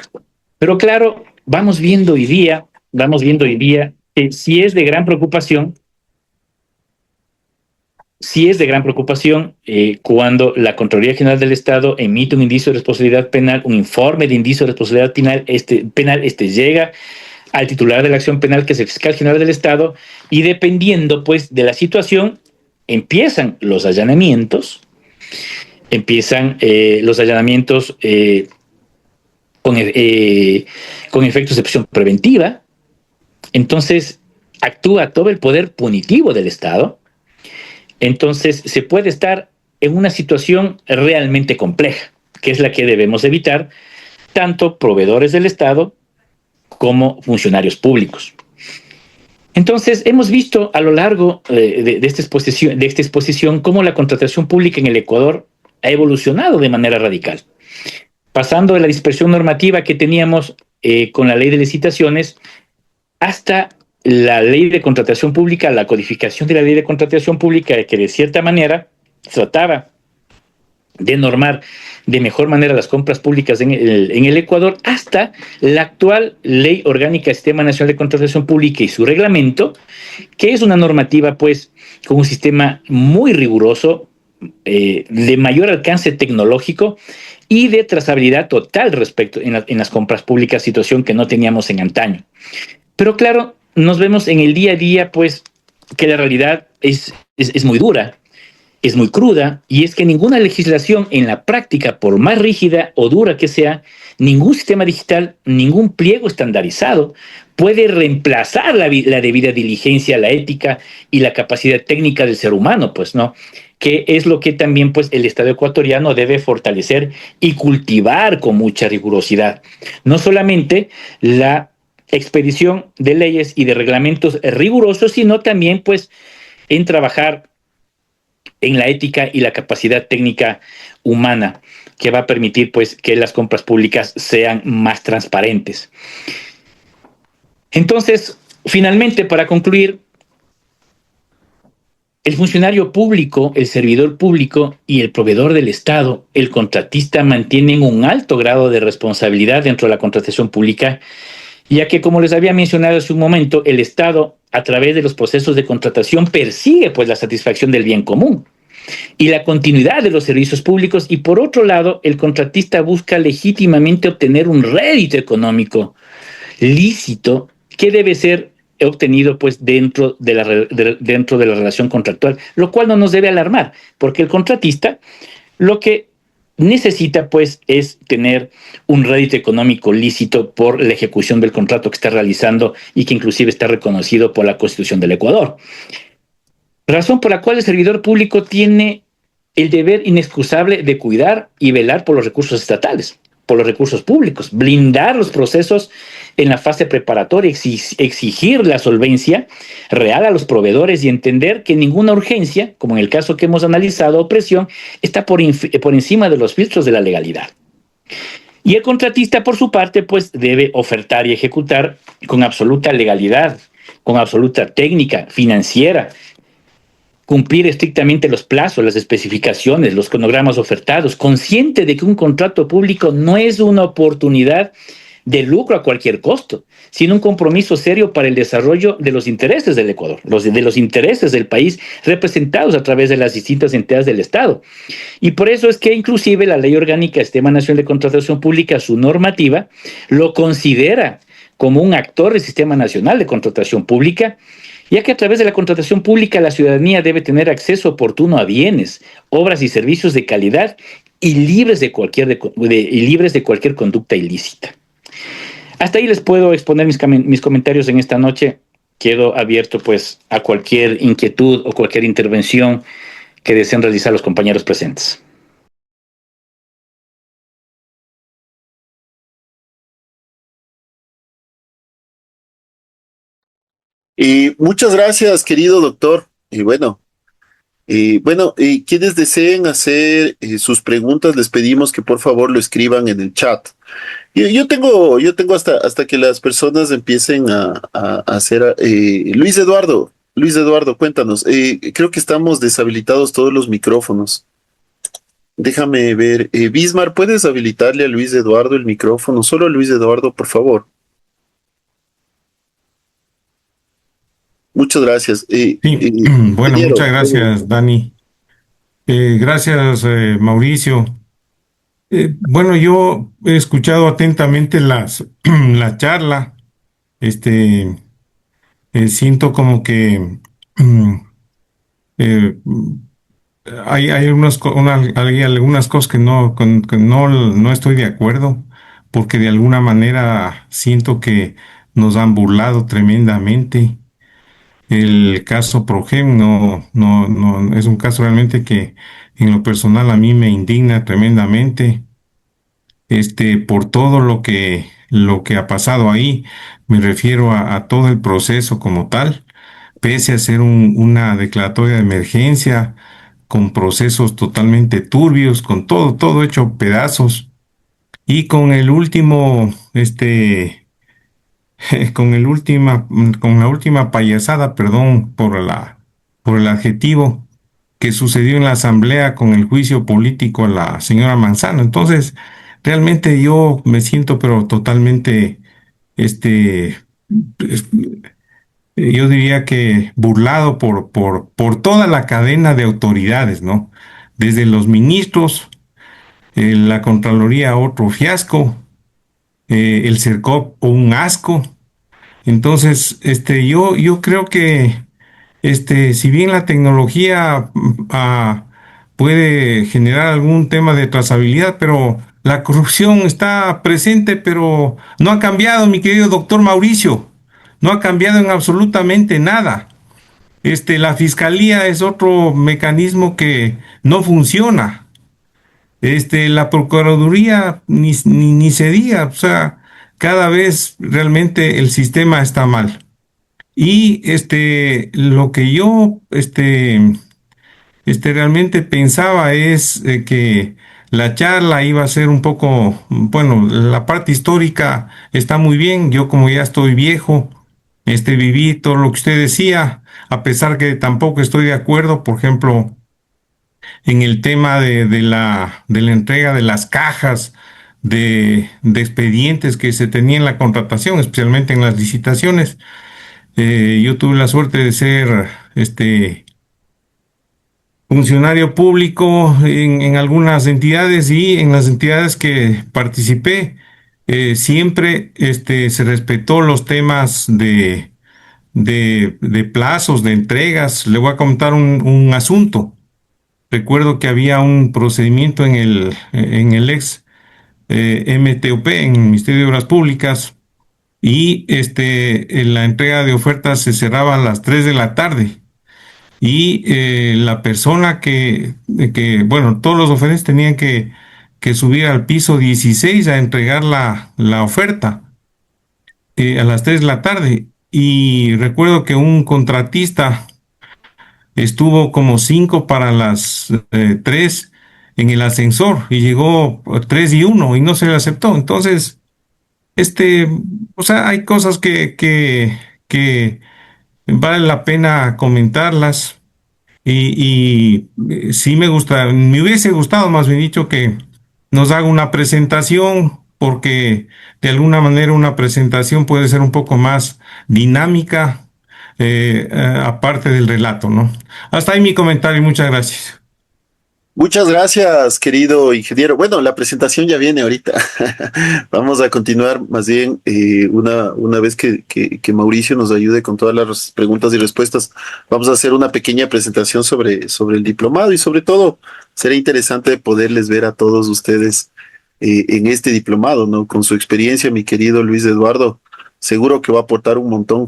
Pero claro, vamos viendo hoy día que sí es de gran preocupación cuando la Contraloría General del Estado emite un indicio de responsabilidad penal, un informe de indicio de responsabilidad penal, llega al titular de la acción penal, que es el Fiscal General del Estado, y dependiendo, pues, de la situación, empiezan los allanamientos, con efectos de prisión preventiva. Entonces, actúa todo el poder punitivo del Estado. Entonces, se puede estar en una situación realmente compleja, que es la que debemos evitar, tanto proveedores del Estado como funcionarios públicos. Entonces, hemos visto a lo largo de esta exposición cómo la contratación pública en el Ecuador ha evolucionado de manera radical, pasando de la dispersión normativa que teníamos con la ley de licitaciones hasta la ley de contratación pública, la codificación de la ley de contratación pública, que de cierta manera trataba de normar de mejor manera las compras públicas en el Ecuador, hasta la actual Ley Orgánica del Sistema Nacional de Contratación Pública y su reglamento, que es una normativa, pues, con un sistema muy riguroso, de mayor alcance tecnológico y de trazabilidad total respecto en las compras públicas, situación que no teníamos en antaño. Pero claro, nos vemos en el día a día, pues, que la realidad es muy dura, es muy cruda, y es que ninguna legislación en la práctica, por más rígida o dura que sea, ningún sistema digital, ningún pliego estandarizado puede reemplazar la debida diligencia, la ética y la capacidad técnica del ser humano, pues, ¿no? Que es lo que también, pues, el Estado ecuatoriano debe fortalecer y cultivar con mucha rigurosidad. No solamente la expedición de leyes y de reglamentos rigurosos, sino también, pues, en trabajar en la ética y la capacidad técnica humana, que va a permitir, pues, que las compras públicas sean más transparentes. Entonces, finalmente, para concluir, el funcionario público, el servidor público y el proveedor del Estado, el contratista, mantienen un alto grado de responsabilidad dentro de la contratación pública, ya que, como les había mencionado hace un momento, el Estado, a través de los procesos de contratación, persigue, pues, la satisfacción del bien común y la continuidad de los servicios públicos, y por otro lado, el contratista busca legítimamente obtener un rédito económico lícito que debe ser obtenido, pues, dentro de la relación contractual, lo cual no nos debe alarmar, porque el contratista lo que necesita, pues, es tener un rédito económico lícito por la ejecución del contrato que está realizando y que inclusive está reconocido por la Constitución del Ecuador. Razón por la cual el servidor público tiene el deber inexcusable de cuidar y velar por los recursos estatales, por los recursos públicos, blindar los procesos en la fase preparatoria, exigir la solvencia real a los proveedores y entender que ninguna urgencia, como en el caso que hemos analizado, o presión, está por encima de los filtros de la legalidad. Y el contratista, por su parte, pues, debe ofertar y ejecutar con absoluta legalidad, con absoluta técnica financiera, cumplir estrictamente los plazos, las especificaciones, los cronogramas ofertados, consciente de que un contrato público no es una oportunidad de lucro a cualquier costo, sino un compromiso serio para el desarrollo de los intereses del Ecuador, de los intereses del país representados a través de las distintas entidades del Estado. Y por eso es que inclusive la Ley Orgánica del Sistema Nacional de Contratación Pública, su normativa, lo considera como un actor del Sistema Nacional de Contratación Pública, ya que a través de la contratación pública la ciudadanía debe tener acceso oportuno a bienes, obras y servicios de calidad y libres de cualquier conducta ilícita. Hasta ahí les puedo exponer mis comentarios en esta noche. Quedo abierto pues a cualquier inquietud o cualquier intervención que deseen realizar los compañeros presentes. Y muchas gracias, querido doctor. Quienes deseen hacer sus preguntas, les pedimos que por favor lo escriban en el chat. Yo tengo hasta que las personas empiecen a hacer. Luis Eduardo, cuéntanos. Creo que estamos deshabilitados todos los micrófonos. Déjame ver. Bismar, ¿puedes habilitarle a Luis Eduardo el micrófono? Solo a Luis Eduardo, por favor. Muchas gracias. Sí, bueno, Ingeniero, muchas gracias, Dani. Gracias, Mauricio. Bueno, yo he escuchado atentamente la charla. Este, Siento como que mm, eh, hay algunas cosas que no estoy de acuerdo, porque de alguna manera siento que nos han burlado tremendamente. El caso Progem no es un caso realmente que en lo personal a mí me indigna tremendamente, por todo lo que ha pasado ahí. Me refiero a todo el proceso como tal, pese a ser una declaratoria de emergencia, con procesos totalmente turbios, con todo hecho pedazos, y con la última payasada, perdón por el adjetivo, que sucedió en la asamblea con el juicio político a la señora Manzano. Entonces, realmente yo me siento pero totalmente, este, es- yo diría que burlado por toda la cadena de autoridades, ¿no? Desde los ministros, la Contraloría, otro fiasco, el CERCOP, un asco. Entonces, yo creo que, si bien la tecnología puede generar algún tema de trazabilidad, pero la corrupción está presente, pero no ha cambiado, mi querido doctor Mauricio. No ha cambiado en absolutamente nada. La fiscalía es otro mecanismo que no funciona. La Procuraduría ni se diga, o sea, cada vez realmente el sistema está mal. Y lo que yo realmente pensaba es que la charla iba a ser un poco, bueno, la parte histórica está muy bien. Yo como ya estoy viejo, viví todo lo que usted decía, a pesar que tampoco estoy de acuerdo, por ejemplo, en el tema de la entrega de las cajas de expedientes que se tenía en la contratación, especialmente en las licitaciones. Yo tuve la suerte de ser funcionario público en algunas entidades, y en las entidades que participé, siempre se respetó los temas de plazos, de entregas. Le voy a contar un asunto. Recuerdo que había un procedimiento en el ex MTOP, en el Ministerio de Obras Públicas, y en la entrega de ofertas se cerraba a las 3 de la tarde. Y la persona bueno, todos los oferentes tenían que subir al piso 16 a entregar la oferta a las 3 de la tarde. Y recuerdo que un contratista estuvo como 5 para las 3 en el ascensor, y llegó 3:01 y no se le aceptó. Entonces, o sea, hay cosas que vale la pena comentarlas. Sí me hubiese gustado, más bien dicho, que nos haga una presentación porque de alguna manera una presentación puede ser un poco más dinámica, aparte del relato, ¿no? Hasta ahí mi comentario, muchas gracias. Muchas gracias, querido ingeniero. Bueno, la presentación ya viene ahorita. Vamos a continuar más bien una vez que Mauricio nos ayude con todas las preguntas y respuestas. Vamos a hacer una pequeña presentación sobre el diplomado y sobre todo será interesante poderles ver a todos ustedes en este diplomado, ¿no? Con su experiencia, mi querido Luis Eduardo, seguro que va a aportar un montón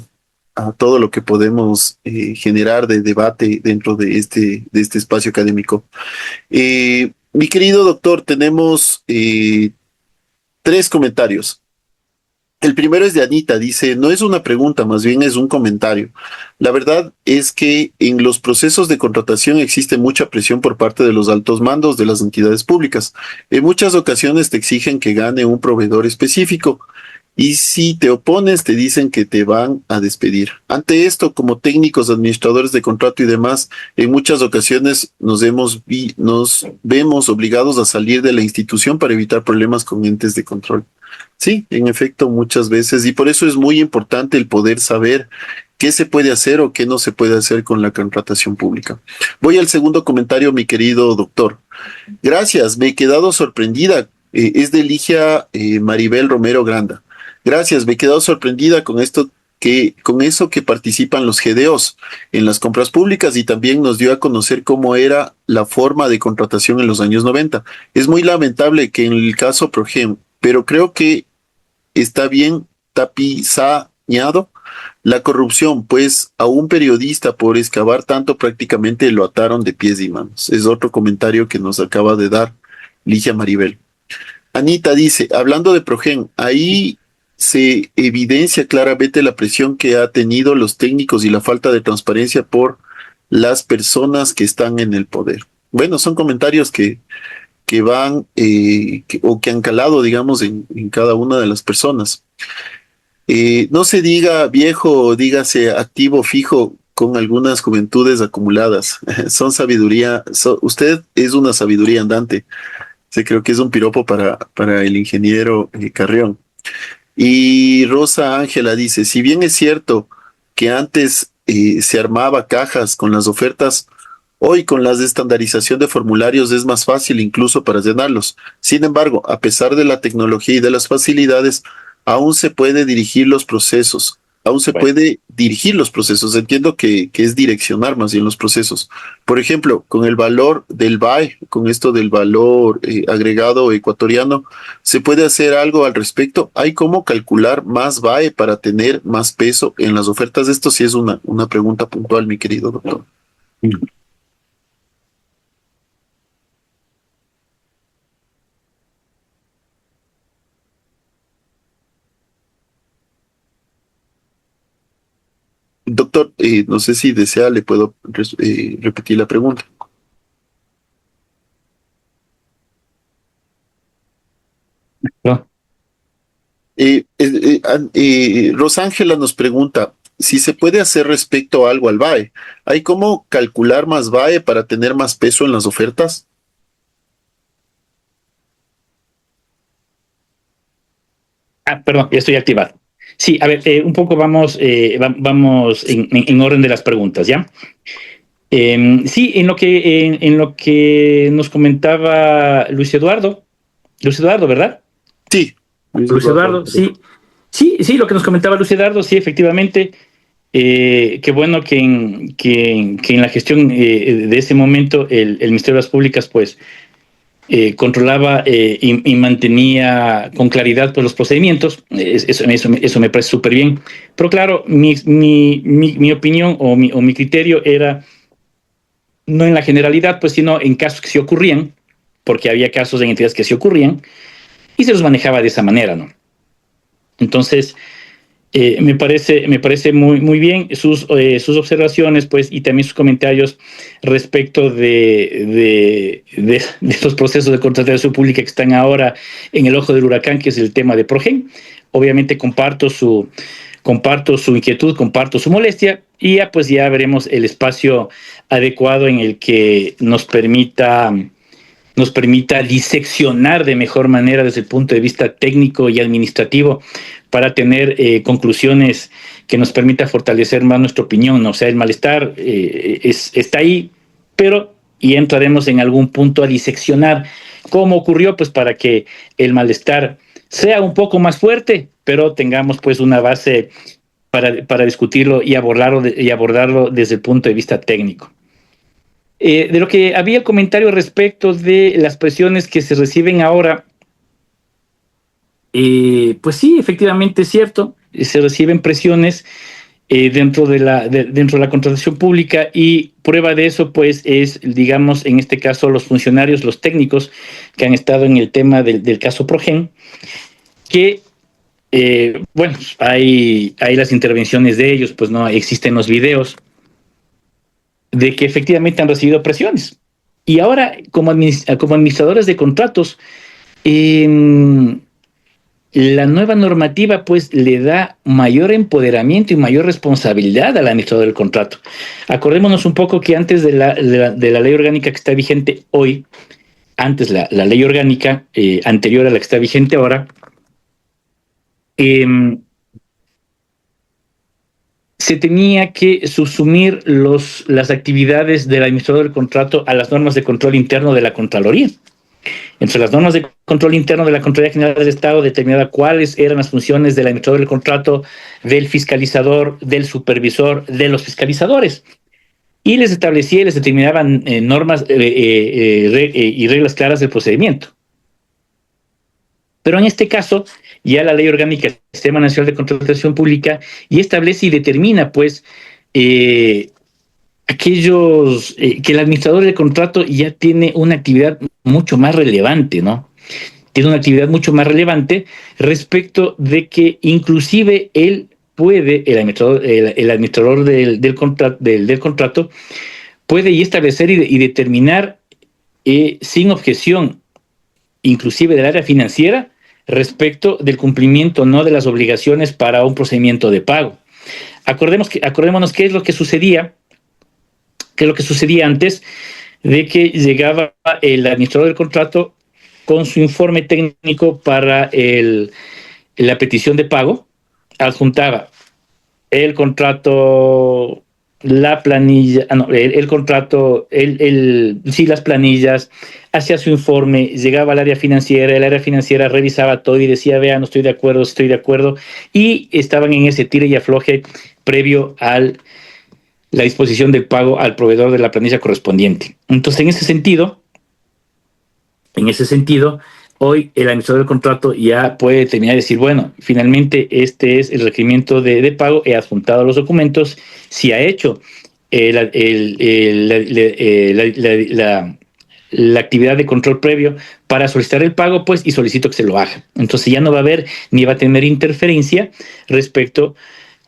a todo lo que podemos generar de debate dentro de este espacio académico. Mi querido doctor, tenemos tres comentarios. El primero es de Anita, dice, no es una pregunta, más bien es un comentario. La verdad es que en los procesos de contratación existe mucha presión por parte de los altos mandos de las entidades públicas. En muchas ocasiones te exigen que gane un proveedor específico y si te opones te dicen que te van a despedir. Ante esto, como técnicos, administradores de contrato y demás, en muchas ocasiones nos vemos obligados a salir de la institución para evitar problemas con entes de control. Sí, en efecto, muchas veces, y por eso es muy importante el poder saber qué se puede hacer o qué no se puede hacer con la contratación pública. Voy al segundo comentario, mi querido doctor. Gracias, me he quedado sorprendida. Es de Ligia Maribel Romero Granda. Gracias, me he quedado sorprendida con con eso que participan los GDOs en las compras públicas y también nos dio a conocer cómo era la forma de contratación en los años 90. Es muy lamentable que en el caso Progem, pero creo que está bien tapizañado la corrupción, pues a un periodista por excavar tanto prácticamente lo ataron de pies y manos. Es otro comentario que nos acaba de dar Ligia Maribel. Anita dice, hablando de Progen, ahí se evidencia claramente la presión que ha tenido los técnicos y la falta de transparencia por las personas que están en el poder. Bueno, son comentarios que van o que han calado, digamos, en cada una de las personas. No se diga viejo, dígase activo fijo con algunas juventudes acumuladas. Son sabiduría, usted es una sabiduría andante. Sí, creo que es un piropo para el ingeniero Carrión. Y Rosa Ángela dice, si bien es cierto que antes se armaba cajas con las ofertas, hoy con la estandarización de formularios es más fácil incluso para llenarlos. Sin embargo, a pesar de la tecnología y de las facilidades, aún se puede dirigir los procesos. Aún se Bueno, puede dirigir los procesos. Entiendo que es direccionar más bien los procesos. Por ejemplo, con el valor del BAE, con esto del valor agregado ecuatoriano, ¿se puede hacer algo al respecto? ¿Hay cómo calcular más BAE para tener más peso en las ofertas? Esto sí es una pregunta puntual, mi querido doctor. Doctor, no sé si desea, le puedo repetir la pregunta. ¿no? Rosángela nos pregunta si se puede hacer respecto a algo al BAE. ¿Hay cómo calcular más BAE para tener más peso en las ofertas? Perdón, ya estoy activado. Sí, a ver, un poco vamos en orden de las preguntas, ¿ya? Sí, en lo que nos comentaba Luis Eduardo, ¿verdad? Sí. Luis Eduardo, sí. Sí, lo que nos comentaba Luis Eduardo, sí, efectivamente. Qué bueno que en la gestión de ese momento el Ministerio de las Públicas, pues, controlaba y mantenía con claridad pues, los procedimientos. Eso me parece súper bien. Pero claro, mi opinión o mi criterio era no en la generalidad, pues, sino en casos que sí ocurrían, porque había casos en entidades que sí ocurrían, y se los manejaba de esa manera, ¿no? Entonces, me parece muy bien sus observaciones, pues, y también sus comentarios respecto de los procesos de contratación pública que están ahora en el ojo del huracán, que es el tema de Progen. Obviamente comparto su inquietud, comparto su molestia, y ya pues ya veremos el espacio adecuado en el que nos permita nos permita diseccionar de mejor manera desde el punto de vista técnico y administrativo para tener conclusiones que nos permita fortalecer más nuestra opinión, ¿no? O sea, el malestar está ahí, pero y entraremos en algún punto a diseccionar cómo ocurrió, pues para que el malestar sea un poco más fuerte, pero tengamos pues una base para discutirlo y abordarlo desde el punto de vista técnico. De lo que había comentario respecto de las presiones que se reciben ahora, pues sí, efectivamente es cierto, se reciben presiones dentro de la contratación pública, y prueba de eso pues es, digamos, en este caso los funcionarios, los técnicos que han estado en el tema del caso Progen, que bueno, hay las intervenciones de ellos, pues no existen los videos de que efectivamente han recibido presiones. Y ahora, como administradores de contratos, la nueva normativa pues le da mayor empoderamiento y mayor responsabilidad al administrador del contrato. Acordémonos un poco que antes de la ley orgánica que está vigente hoy, antes la ley orgánica anterior a la que está vigente ahora, se tenía que subsumir las actividades del administrador del contrato a las normas de control interno de la Contraloría. Entre las normas de control interno de la Contraloría General del Estado determinaba cuáles eran las funciones del administrador del contrato, del fiscalizador, del supervisor, de los fiscalizadores. Y les establecía y les determinaban normas y reglas claras del procedimiento. Pero en este caso, ya la Ley Orgánica del Sistema Nacional de Contratación Pública y establece y determina, pues, aquellos que el administrador del contrato ya tiene una actividad mucho más relevante, ¿no? Tiene una actividad mucho más relevante respecto de que inclusive él puede, el administrador del contrato, puede y establecer y determinar sin objeción, inclusive del área financiera, respecto del cumplimiento no de las obligaciones para un procedimiento de pago. Acordémonos qué es lo que sucedía antes de que llegaba el administrador del contrato con su informe técnico para la petición de pago, adjuntaba el contrato, la planilla, el contrato, sí, las planillas, hacía su informe, llegaba al área financiera, el área financiera revisaba todo y decía, vea, no estoy de acuerdo, y estaban en ese tire y afloje previo a la disposición del pago al proveedor de la planilla correspondiente. Entonces, en ese sentido, hoy el administrador del contrato ya puede determinar y decir, bueno, finalmente este es el requerimiento de pago, he adjuntado los documentos, si ha hecho la actividad de control previo para solicitar el pago, pues, y solicito que se lo haga. Entonces ya no va a haber ni va a tener interferencia respecto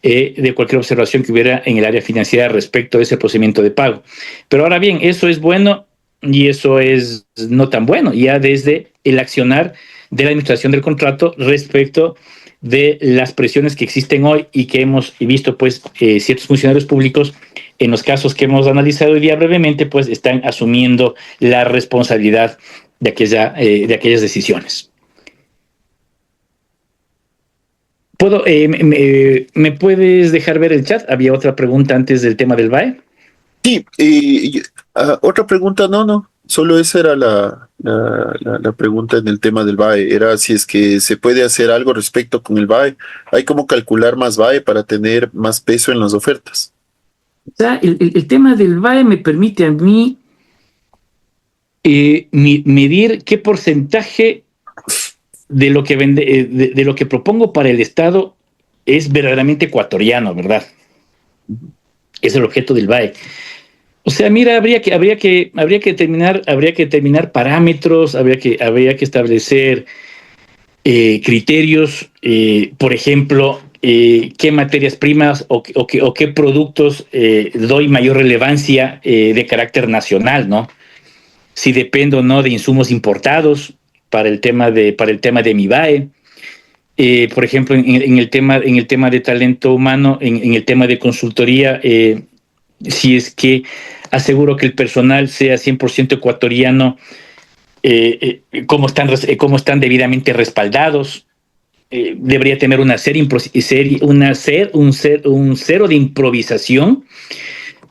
de cualquier observación que hubiera en el área financiera respecto a ese procedimiento de pago. Pero ahora bien, eso es bueno y eso es no tan bueno, ya desde el accionar de la administración del contrato respecto de las presiones que existen hoy y que hemos visto, pues, ciertos funcionarios públicos, en los casos que hemos analizado hoy día brevemente, pues, están asumiendo la responsabilidad de aquellas decisiones. ¿Me puedes dejar ver el chat? Había otra pregunta antes del tema del BAE. Sí, otra pregunta, no, solo esa era la pregunta en el tema del BAE, era si es que se puede hacer algo respecto con el BAE, hay como calcular más BAE para tener más peso en las ofertas. O sea, el tema del BAE me permite a mí medir qué porcentaje de lo que propongo para el Estado es verdaderamente ecuatoriano, ¿verdad? Es el objeto del BAE. O sea, mira, habría que determinar parámetros, habría que establecer criterios, por ejemplo, qué materias primas o qué productos doy mayor relevancia de carácter nacional, ¿no? Si dependo o no de insumos importados para el tema de mi BAE. Por ejemplo, en el tema de talento humano, en el tema de consultoría, si es que aseguro que el personal sea 100% ecuatoriano, cómo están debidamente respaldados. Debería tener un cero de improvisación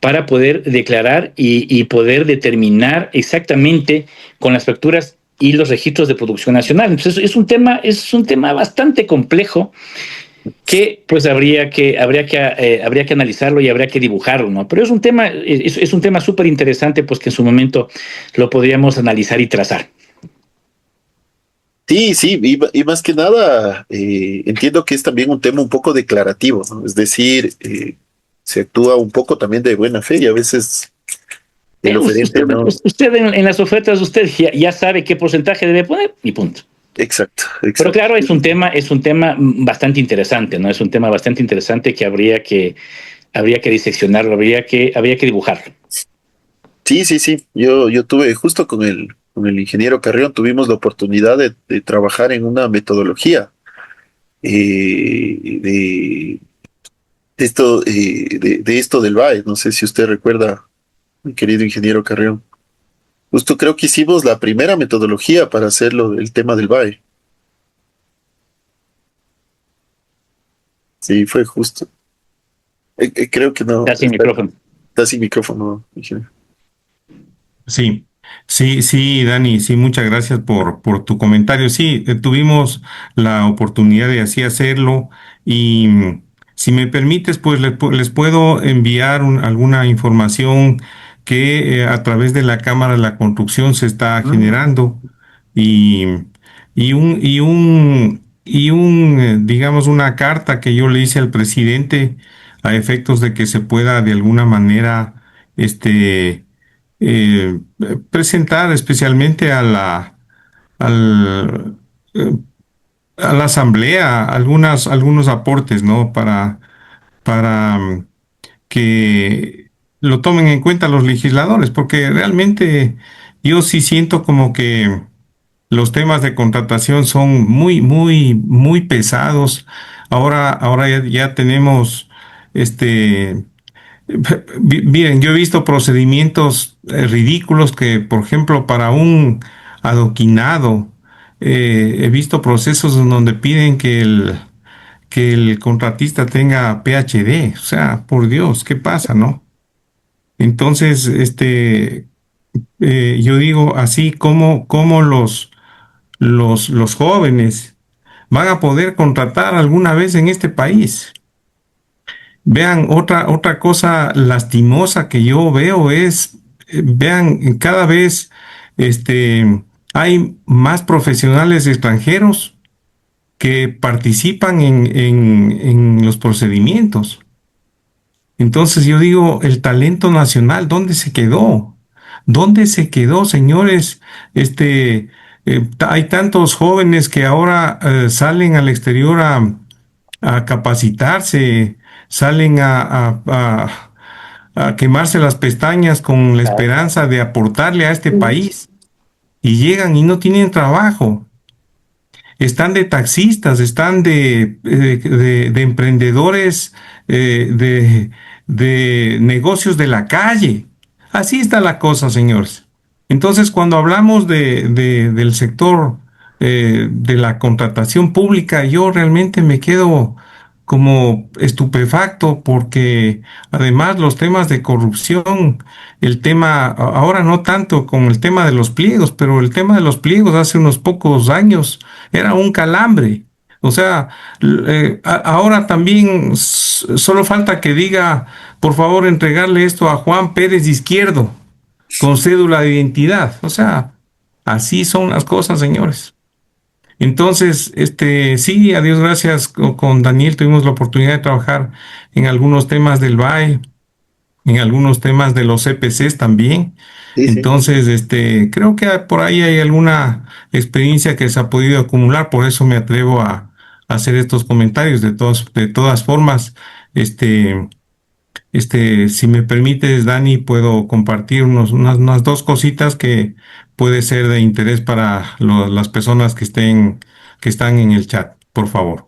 para poder declarar y poder determinar exactamente con las facturas y los registros de producción nacional. Entonces es un tema bastante complejo que pues habría que analizarlo y habría que dibujarlo, ¿no? Pero es un tema súper interesante, pues que en su momento lo podríamos analizar y trazar. Sí, sí, y más que nada, entiendo que es también un tema un poco declarativo, ¿no? Es decir, se actúa un poco también de buena fe y a veces el oferente no. Usted en las ofertas, usted ya sabe qué porcentaje debe poner y punto. Exacto, Pero exacto. claro, es un tema bastante interesante, ¿no? Es un tema bastante interesante que habría que diseccionarlo, habría que dibujarlo. Sí, sí, sí. Yo tuve justo con el ingeniero Carrión, tuvimos la oportunidad de trabajar en una metodología de esto del BAE. No sé si usted recuerda, mi querido ingeniero Carrión. Justo creo que hicimos la primera metodología para hacerlo el tema del BAE. Sí, fue justo. Creo que no. Ya sin micrófono. Está sin micrófono, ingeniero. Sí, sí, sí, Dani, sí, muchas gracias por tu comentario. Sí, tuvimos la oportunidad de así hacerlo y si me permites, pues les puedo enviar alguna información que a través de la Cámara de la Construcción se está Mm. generando y, digamos, una carta que yo le hice al presidente a efectos de que se pueda de alguna manera, eh, presentar especialmente al, eh, a la asamblea algunos aportes, ¿no? Para que lo tomen en cuenta los legisladores, porque realmente yo sí siento como que los temas de contratación son muy pesados. Ahora ya tenemos este miren, yo he visto procedimientos ridículos que, por ejemplo, para un adoquinado, he visto procesos en donde piden que el contratista tenga PhD. O sea, por Dios, ¿qué pasa, no? Entonces, yo digo así como los jóvenes van a poder contratar alguna vez en este país. Vean, otra cosa lastimosa que yo veo es, vean, cada vez hay más profesionales extranjeros que participan en los procedimientos. Entonces yo digo, el talento nacional, ¿dónde se quedó? ¿Dónde se quedó, señores? Hay tantos jóvenes que ahora salen al exterior a capacitarse, salen a quemarse las pestañas con la esperanza de aportarle a este país y llegan y no tienen trabajo. Están de taxistas, están de emprendedores, de negocios de la calle. Así está la cosa, señores. Entonces, cuando hablamos del sector de la contratación pública, yo realmente me quedo como estupefacto porque además los temas de corrupción, el tema, ahora no tanto con el tema de los pliegos, pero el tema de los pliegos hace unos pocos años era un calambre. O sea, ahora también solo falta que diga, por favor, entregarle esto a Juan Pérez Izquierdo con cédula de identidad. O sea, así son las cosas, señores. Entonces, sí, a Dios gracias, con Daniel tuvimos la oportunidad de trabajar en algunos temas del BAE, en algunos temas de los CPCs también. Sí, sí. Entonces, creo que por ahí hay alguna experiencia que se ha podido acumular, por eso me atrevo a hacer estos comentarios. De todas formas, si me permites, Dani, puedo compartir unas dos cositas que puede ser de interés para las personas que están en el chat, por favor.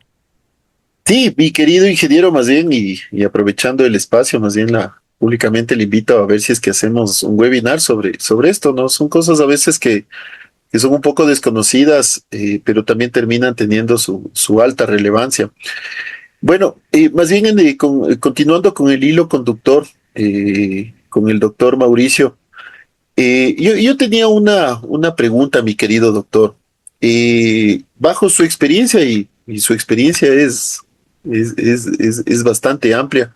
Sí, mi querido ingeniero, más bien, y aprovechando el espacio, más bien públicamente le invito a ver si es que hacemos un webinar sobre esto, ¿no? Son cosas a veces que que son un poco desconocidas, pero también terminan teniendo su alta relevancia. Bueno, más bien continuando con el hilo conductor, con el doctor Mauricio, yo tenía una pregunta, mi querido doctor. Bajo su experiencia, y su experiencia es bastante amplia,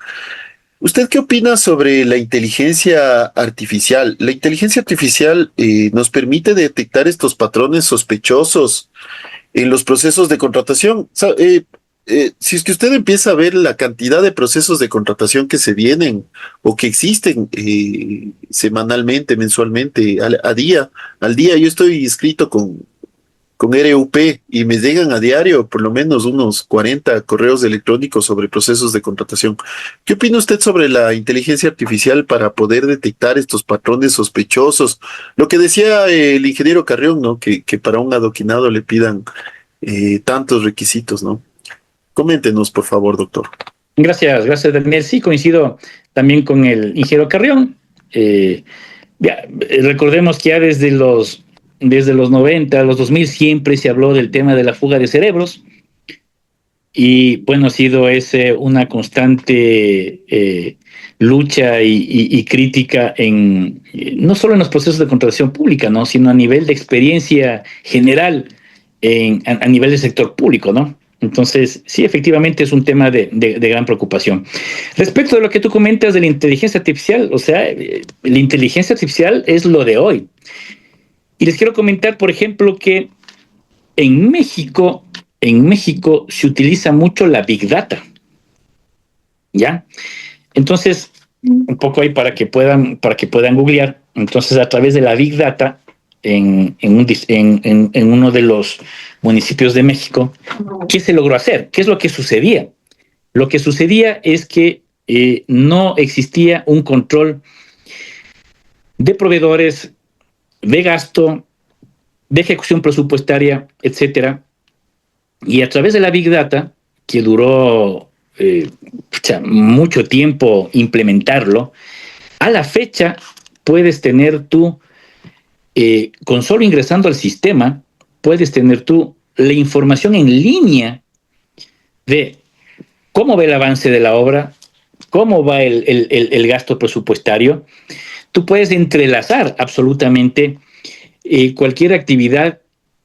¿usted qué opina sobre la inteligencia artificial? La inteligencia artificial nos permite detectar estos patrones sospechosos en los procesos de contratación. Si es que usted empieza a ver la cantidad de procesos de contratación que se vienen o que existen semanalmente, mensualmente, al día, yo estoy inscrito con RUP y me llegan a diario por lo menos unos 40 correos electrónicos sobre procesos de contratación. ¿Qué opina usted sobre la inteligencia artificial para poder detectar estos patrones sospechosos? Lo que decía el ingeniero Carrión, ¿no? Que para un adoquinado le pidan tantos requisitos, ¿no? Coméntenos, por favor, doctor. Gracias, Daniel. Sí, coincido también con el ingeniero Carrión. Recordemos que ya desde los 90, los 2000, siempre se habló del tema de la fuga de cerebros. Y bueno, ha sido una constante lucha y crítica no solo en los procesos de contratación pública, ¿no? Sino a nivel de experiencia general a nivel del sector público, ¿no? Entonces, sí, efectivamente es un tema de gran preocupación. Respecto de lo que tú comentas de la inteligencia artificial, o sea, la inteligencia artificial es lo de hoy. Y les quiero comentar, por ejemplo, que en México se utiliza mucho la Big Data, ¿ya? Entonces, un poco ahí para que puedan googlear. Entonces, a través de la Big Data, en uno de los municipios de México, ¿qué se logró hacer? ¿Qué es lo que sucedía? Lo que sucedía es que no existía un control de proveedores, de gasto, de ejecución presupuestaria, etcétera. Y a través de la Big Data, que duró mucho tiempo implementarlo, a la fecha puedes tener tú, con solo ingresando al sistema, puedes tener tú la información en línea de cómo va el avance de la obra, cómo va el gasto presupuestario. Tú puedes entrelazar absolutamente cualquier actividad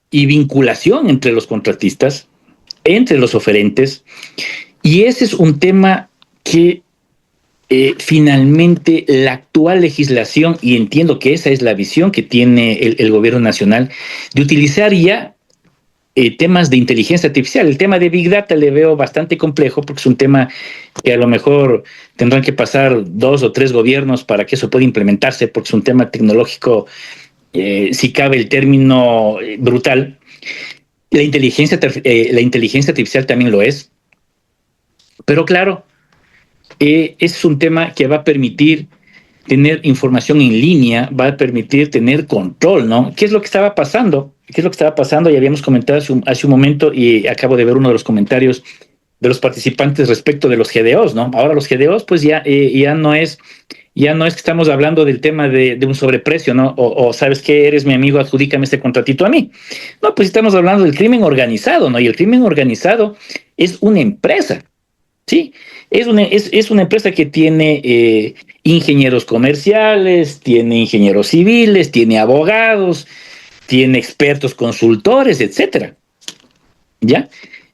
y vinculación entre los contratistas, entre los oferentes, y ese es un tema que finalmente la actual legislación, y entiendo que esa es la visión que tiene el gobierno nacional, de utilizar ya temas de inteligencia artificial. El tema de Big Data le veo bastante complejo porque es un tema que a lo mejor tendrán que pasar 2 o 3 gobiernos para que eso pueda implementarse, porque es un tema tecnológico, si cabe el término, brutal. La inteligencia artificial también lo es, pero claro, es un tema que va a permitir tener información en línea, va a permitir tener control, ¿no? ¿Qué es lo que estaba pasando? ¿Qué es lo que estaba pasando? Ya habíamos comentado hace un momento y acabo de ver uno de los comentarios de los participantes respecto de los GDOs, ¿no? Ahora los GDOs, pues ya no es que estamos hablando del tema de un sobreprecio, ¿no? O ¿sabes qué? Eres mi amigo, adjudícame este contratito a mí. No, pues estamos hablando del crimen organizado, ¿no? Y el crimen organizado es una empresa, ¿sí? Es una empresa que tiene ingenieros comerciales, tiene ingenieros civiles, tiene abogados, tiene expertos consultores, etcétera. ¿Ya?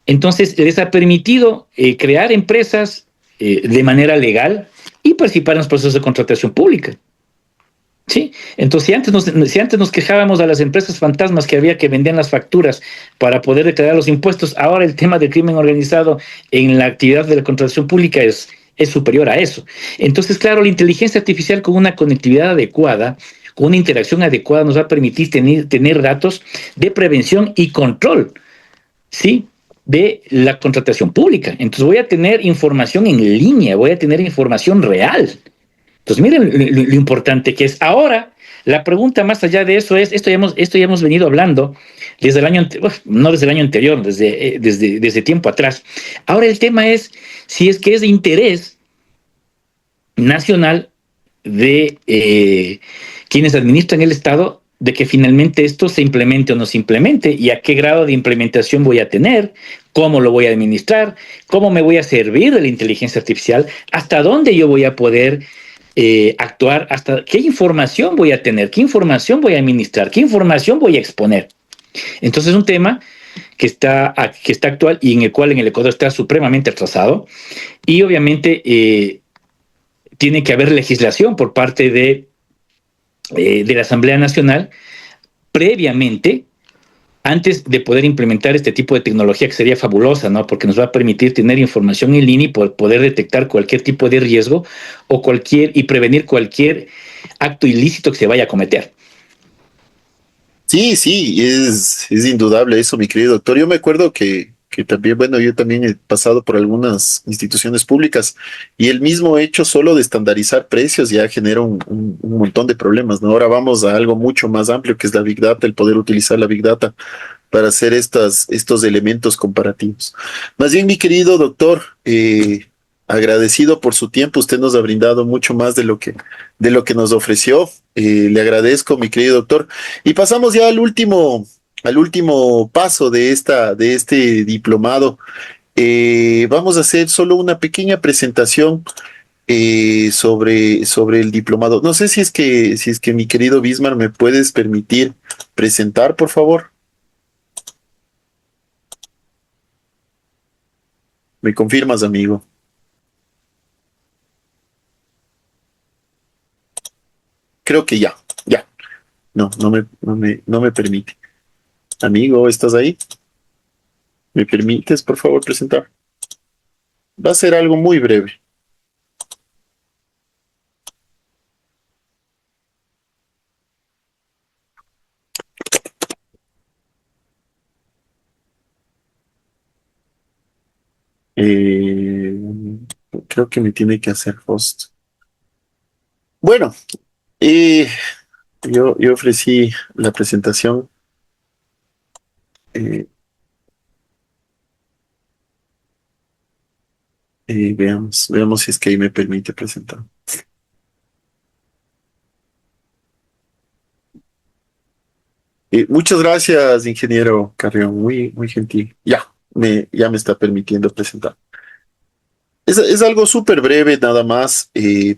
Entonces, les ha permitido crear empresas de manera legal y participar en los procesos de contratación pública. ¿Sí? Entonces, si antes nos quejábamos a las empresas fantasmas que había que vender las facturas para poder declarar los impuestos, ahora el tema del crimen organizado en la actividad de la contratación pública es superior a eso. Entonces, claro, la inteligencia artificial con una conectividad adecuada, con una interacción adecuada, nos va a permitir tener datos de prevención y control, ¿sí?, de la contratación pública. Entonces voy a tener información en línea, voy a tener información real. Entonces miren lo importante que es. Ahora, la pregunta más allá de eso es, esto ya hemos venido hablando desde el año, no desde el año anterior, desde tiempo atrás. Ahora el tema es si es que es de interés nacional de quienes administran el Estado de que finalmente esto se implemente o no se implemente y a qué grado de implementación voy a tener, cómo lo voy a administrar, cómo me voy a servir de la inteligencia artificial, hasta dónde yo voy a poder actuar, hasta qué información voy a tener, qué información voy a administrar, qué información voy a exponer. Entonces es un tema que está actual y en el cual en el Ecuador está supremamente atrasado y obviamente tiene que haber legislación por parte de la Asamblea Nacional previamente, antes de poder implementar este tipo de tecnología que sería fabulosa, ¿no? Porque nos va a permitir tener información en línea y poder detectar cualquier tipo de riesgo o y prevenir cualquier acto ilícito que se vaya a cometer. Sí, sí, es indudable eso, mi querido doctor. Yo me acuerdo que también, bueno, yo también he pasado por algunas instituciones públicas y el mismo hecho solo de estandarizar precios ya genera un montón de problemas, ¿no? Ahora vamos a algo mucho más amplio que es la Big Data, el poder utilizar la Big Data para hacer estos elementos comparativos. Más bien, mi querido doctor, agradecido por su tiempo, usted nos ha brindado mucho más de lo que nos ofreció. Le agradezco, mi querido doctor. Y pasamos ya al último paso de este diplomado. Vamos a hacer solo una pequeña presentación sobre el diplomado. No sé si es que mi querido Bismar me puedes permitir presentar, por favor. ¿Me confirmas, amigo? Creo que ya, ya. No, no me permite. Amigo, ¿estás ahí? ¿Me permites, por favor, presentar? Va a ser algo muy breve. Eh, Creo que me tiene que hacer host. Bueno, eh, yo ofrecí la presentación. eh, veamos si es que ahí me permite presentar. Muchas gracias, ingeniero Carrión, muy gentil. Ya me está permitiendo presentar. Es algo súper breve, nada más.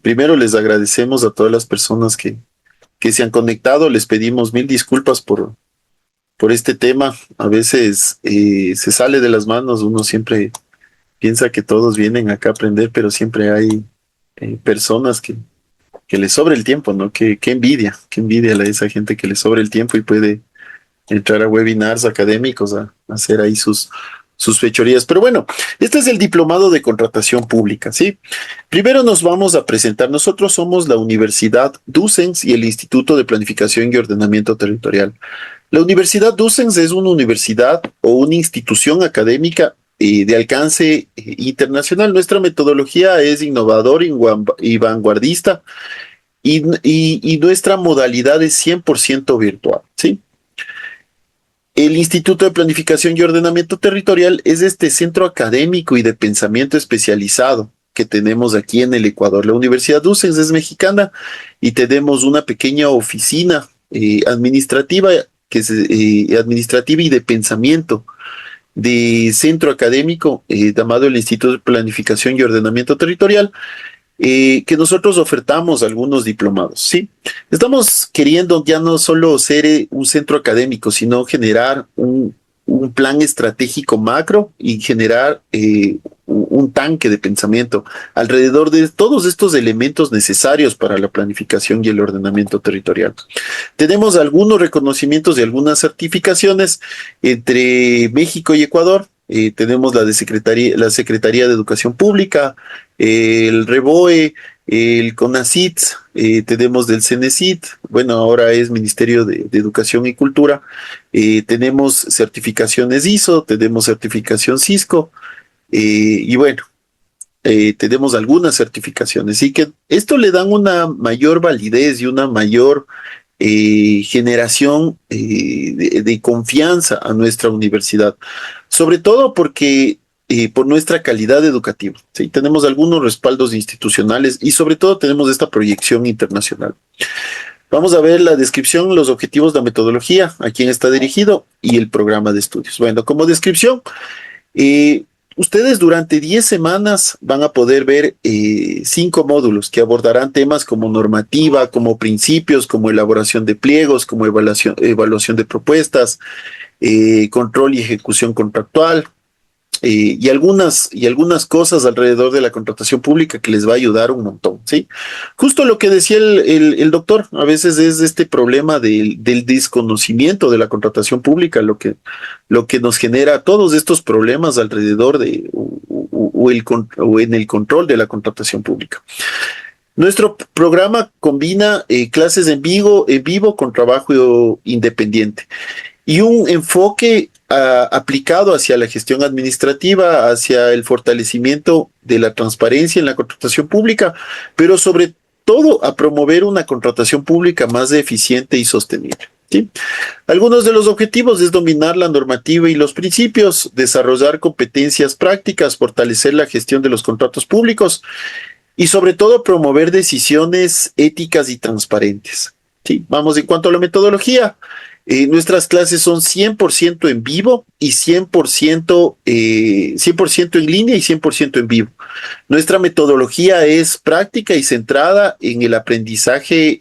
Primero les agradecemos a todas las personas que se han conectado. Les pedimos mil disculpas por este tema. A veces se sale de las manos. Uno siempre piensa que todos vienen acá a aprender, pero siempre hay personas que les sobra el tiempo, ¿no? Qué envidia a esa gente que les sobra el tiempo y puede entrar a webinars académicos a hacer ahí sus fechorías. Pero bueno, este es el diplomado de contratación pública, ¿sí? Primero nos vamos a presentar. Nosotros somos la Universidad Dussens y el Instituto de Planificación y Ordenamiento Territorial. La Universidad Dussens es una universidad o una institución académica de alcance internacional. Nuestra metodología es innovadora y vanguardista y nuestra modalidad es 100% virtual, ¿sí? El Instituto de Planificación y Ordenamiento Territorial es este centro académico y de pensamiento especializado que tenemos aquí en el Ecuador. La Universidad Dussens es mexicana y tenemos una pequeña oficina administrativa administrativa y de pensamiento de centro académico llamado el Instituto de Planificación y Ordenamiento Territorial, que nosotros ofertamos algunos diplomados, ¿sí? Estamos queriendo ya no solo ser un centro académico, sino generar un plan estratégico macro y generar un tanque de pensamiento alrededor de todos estos elementos necesarios para la planificación y el ordenamiento territorial. Tenemos algunos reconocimientos y algunas certificaciones entre México y Ecuador. Tenemos la Secretaría de Educación Pública, el REBOE, el CONACYT, tenemos del CENESID, bueno, ahora es Ministerio de Educación y Cultura, tenemos certificaciones ISO, tenemos certificación Cisco, y bueno, tenemos algunas certificaciones, y que esto le dan una mayor validez y una mayor generación de confianza a nuestra universidad, sobre todo porque por nuestra calidad educativa, ¿sí? Tenemos algunos respaldos institucionales y sobre todo tenemos esta proyección internacional. Vamos a ver la descripción, los objetivos, la metodología, a quién está dirigido y el programa de estudios. Bueno, como descripción, eh, ustedes durante 10 semanas van a poder ver 5 módulos que abordarán temas como normativa, como principios, como elaboración de pliegos, como evaluación de propuestas, control y ejecución contractual, y algunas cosas alrededor de la contratación pública que les va a ayudar un montón, ¿sí? Justo lo que decía el doctor, a veces es este problema del desconocimiento de la contratación pública lo que nos genera todos estos problemas alrededor de o en el control de la contratación pública. Nuestro programa combina clases en vivo con trabajo independiente y un enfoque aplicado hacia la gestión administrativa, hacia el fortalecimiento de la transparencia en la contratación pública, pero sobre todo a promover una contratación pública más eficiente y sostenible. ¿Sí? Algunos de los objetivos es dominar la normativa y los principios, desarrollar competencias prácticas, fortalecer la gestión de los contratos públicos y sobre todo promover decisiones éticas y transparentes. Sí, vamos, en cuanto a la metodología, nuestras clases son 100% en vivo y 100% en línea y 100% en vivo. Nuestra metodología es práctica y centrada en el aprendizaje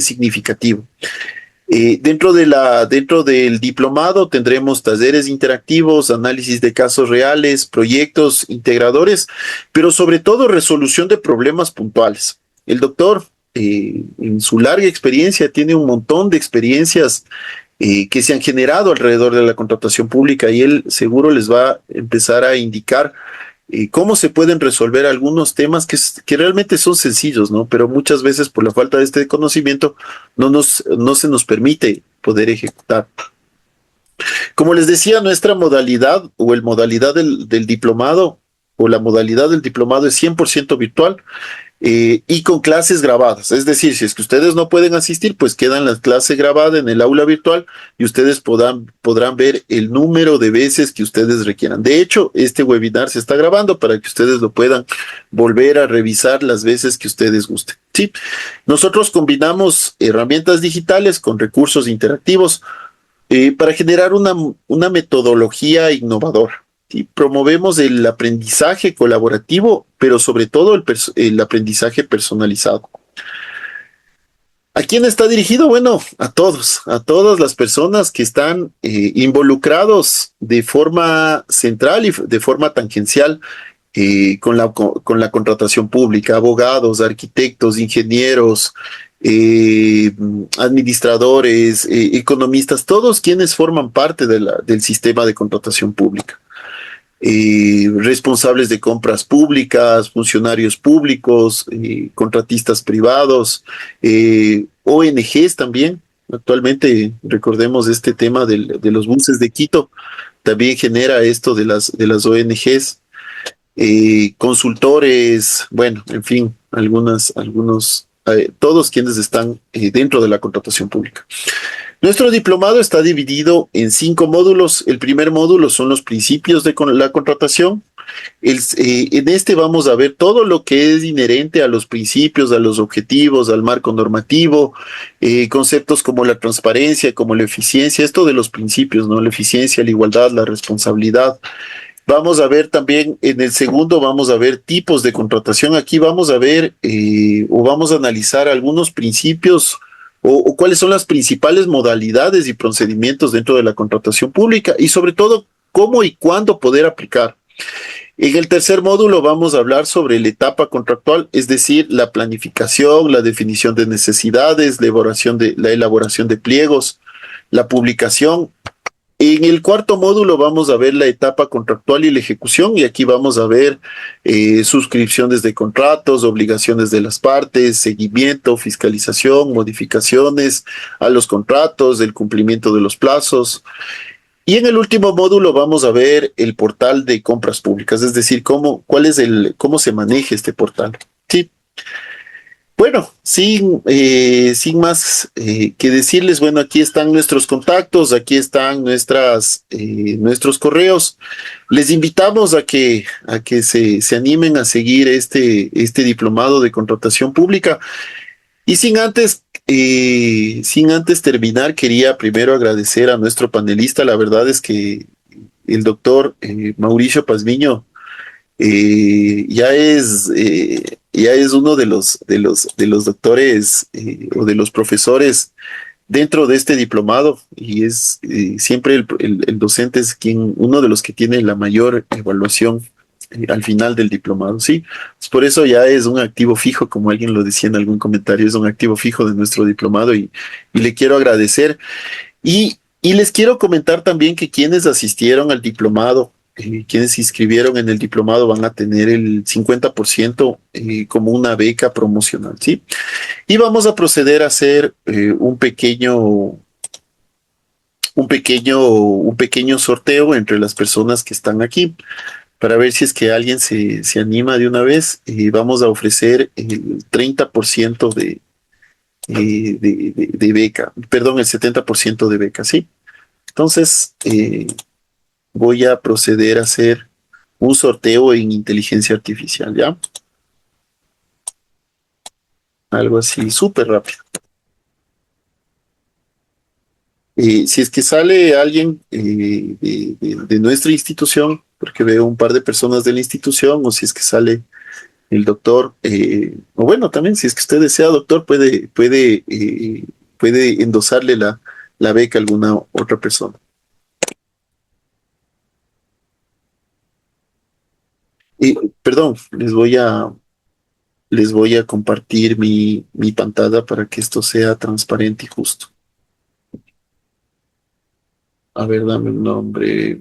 significativo. Dentro del diplomado tendremos talleres interactivos, análisis de casos reales, proyectos integradores, pero sobre todo resolución de problemas puntuales. El doctor, en su larga experiencia, tiene un montón de experiencias que se han generado alrededor de la contratación pública y él seguro les va a empezar a indicar cómo se pueden resolver algunos temas que realmente son sencillos, ¿no? Pero muchas veces por la falta de este conocimiento no se nos permite poder ejecutar. Como les decía, nuestra modalidad o el modalidad del diplomado o la modalidad del diplomado es 100% virtual. Y con clases grabadas. Es decir, si es que ustedes no pueden asistir, pues quedan la clase grabada en el aula virtual y ustedes podrán ver el número de veces que ustedes requieran. De hecho, este webinar se está grabando para que ustedes lo puedan volver a revisar las veces que ustedes gusten. ¿Sí? Nosotros combinamos herramientas digitales con recursos interactivos para generar una metodología innovadora. ¿Sí? Promovemos el aprendizaje colaborativo, pero sobre todo el aprendizaje personalizado. ¿A quién está dirigido? Bueno, a todas las personas que están involucrados de forma central y de forma tangencial con la contratación pública, abogados, arquitectos, ingenieros, administradores, economistas, todos quienes forman parte del sistema de contratación pública. Responsables de compras públicas, funcionarios públicos, contratistas privados, ONGs también. Actualmente, recordemos este tema de los buses de Quito, también genera esto de las ONGs, consultores, bueno, en fin, todos quienes están dentro de la contratación pública. Nuestro diplomado está dividido en 5 módulos. El primer módulo son los principios de la contratación. En este vamos a ver todo lo que es inherente a los principios, a los objetivos, al marco normativo, conceptos como la transparencia, como la eficiencia, esto de los principios, ¿no? La eficiencia, la igualdad, la responsabilidad. Vamos a ver también, en el segundo vamos a ver tipos de contratación. Aquí vamos a ver o vamos a analizar algunos principios o cuáles son las principales modalidades y procedimientos dentro de la contratación pública y sobre todo cómo y cuándo poder aplicar. En el tercer módulo vamos a hablar sobre la etapa contractual, es decir, la planificación, la definición de necesidades, la elaboración de pliegos, la publicación. En el cuarto módulo vamos a ver la etapa contractual y la ejecución y aquí vamos a ver suscripciones de contratos, obligaciones de las partes, seguimiento, fiscalización, modificaciones a los contratos, el cumplimiento de los plazos. Y en el último módulo vamos a ver el portal de compras públicas, es decir, cómo se maneja este portal. Sí. Bueno, sin más que decirles, bueno, aquí están nuestros contactos, aquí están nuestros correos. Les invitamos a que se animen a seguir este diplomado de contratación pública. Y sin antes terminar, quería primero agradecer a nuestro panelista. La verdad es que el doctor Mauricio Pazmiño ya es uno de los doctores o de los profesores dentro de este diplomado y es siempre el docente es uno de los que tiene la mayor evaluación al final del diplomado, ¿sí? Pues por eso ya es un activo fijo, como alguien lo decía en algún comentario, es un activo fijo de nuestro diplomado y le quiero agradecer. Y les quiero comentar también que quienes asistieron al diplomado, quienes se inscribieron en el diplomado van a tener el 50% como una beca promocional, ¿sí? Y vamos a proceder a hacer un pequeño sorteo entre las personas que están aquí para ver si es que alguien se anima de una vez. Vamos a ofrecer el 30% de beca, perdón, el 70% de beca, ¿sí? Entonces, voy a proceder a hacer un sorteo en inteligencia artificial, ¿ya? Algo así, súper rápido. Si es que sale alguien de nuestra institución, porque veo un par de personas de la institución, o si es que sale el doctor, o bueno, también si es que usted desea, doctor, puede endosarle la beca a alguna otra persona. Perdón, les voy a compartir mi pantalla para que esto sea transparente y justo. A ver, dame un nombre.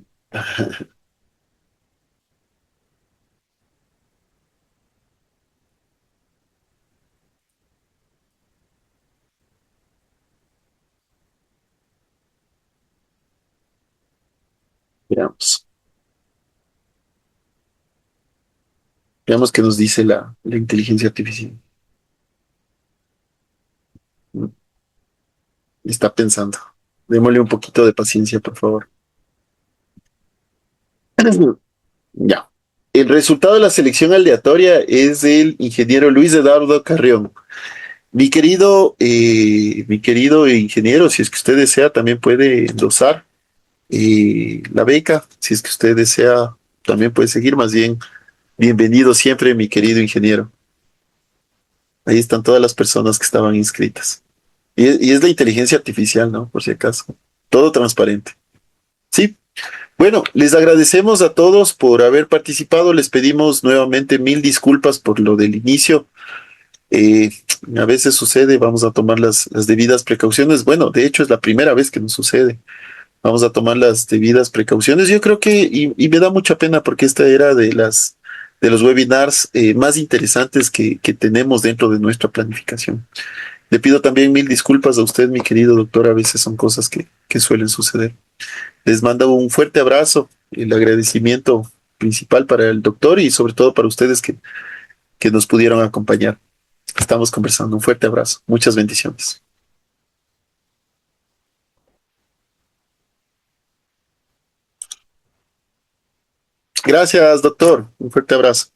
Veamos. Veamos qué nos dice la inteligencia artificial. Está pensando. Démosle un poquito de paciencia, por favor. Ya. El resultado de la selección aleatoria es del ingeniero Luis Eduardo Carrión. Mi querido ingeniero, si es que usted desea, también puede endosar la beca. Si es que usted desea, también puede seguir. Más bien, bienvenido siempre, mi querido ingeniero. Ahí están todas las personas que estaban inscritas. Y es la inteligencia artificial, ¿no? Por si acaso. Todo transparente. Sí. Bueno, les agradecemos a todos por haber participado. Les pedimos nuevamente mil disculpas por lo del inicio. Eh, a veces sucede, vamos a tomar las debidas precauciones. Bueno, de hecho es la primera vez que nos sucede. Vamos a tomar las debidas precauciones. Yo creo que, y me da mucha pena porque esta era de los webinars más interesantes que tenemos dentro de nuestra planificación. Le pido también mil disculpas a usted, mi querido doctor. A veces son cosas que suelen suceder. Les mando un fuerte abrazo, el agradecimiento principal para el doctor y sobre todo para ustedes que nos pudieron acompañar. Estamos conversando. Un fuerte abrazo. Muchas bendiciones. Gracias, doctor. Un fuerte abrazo.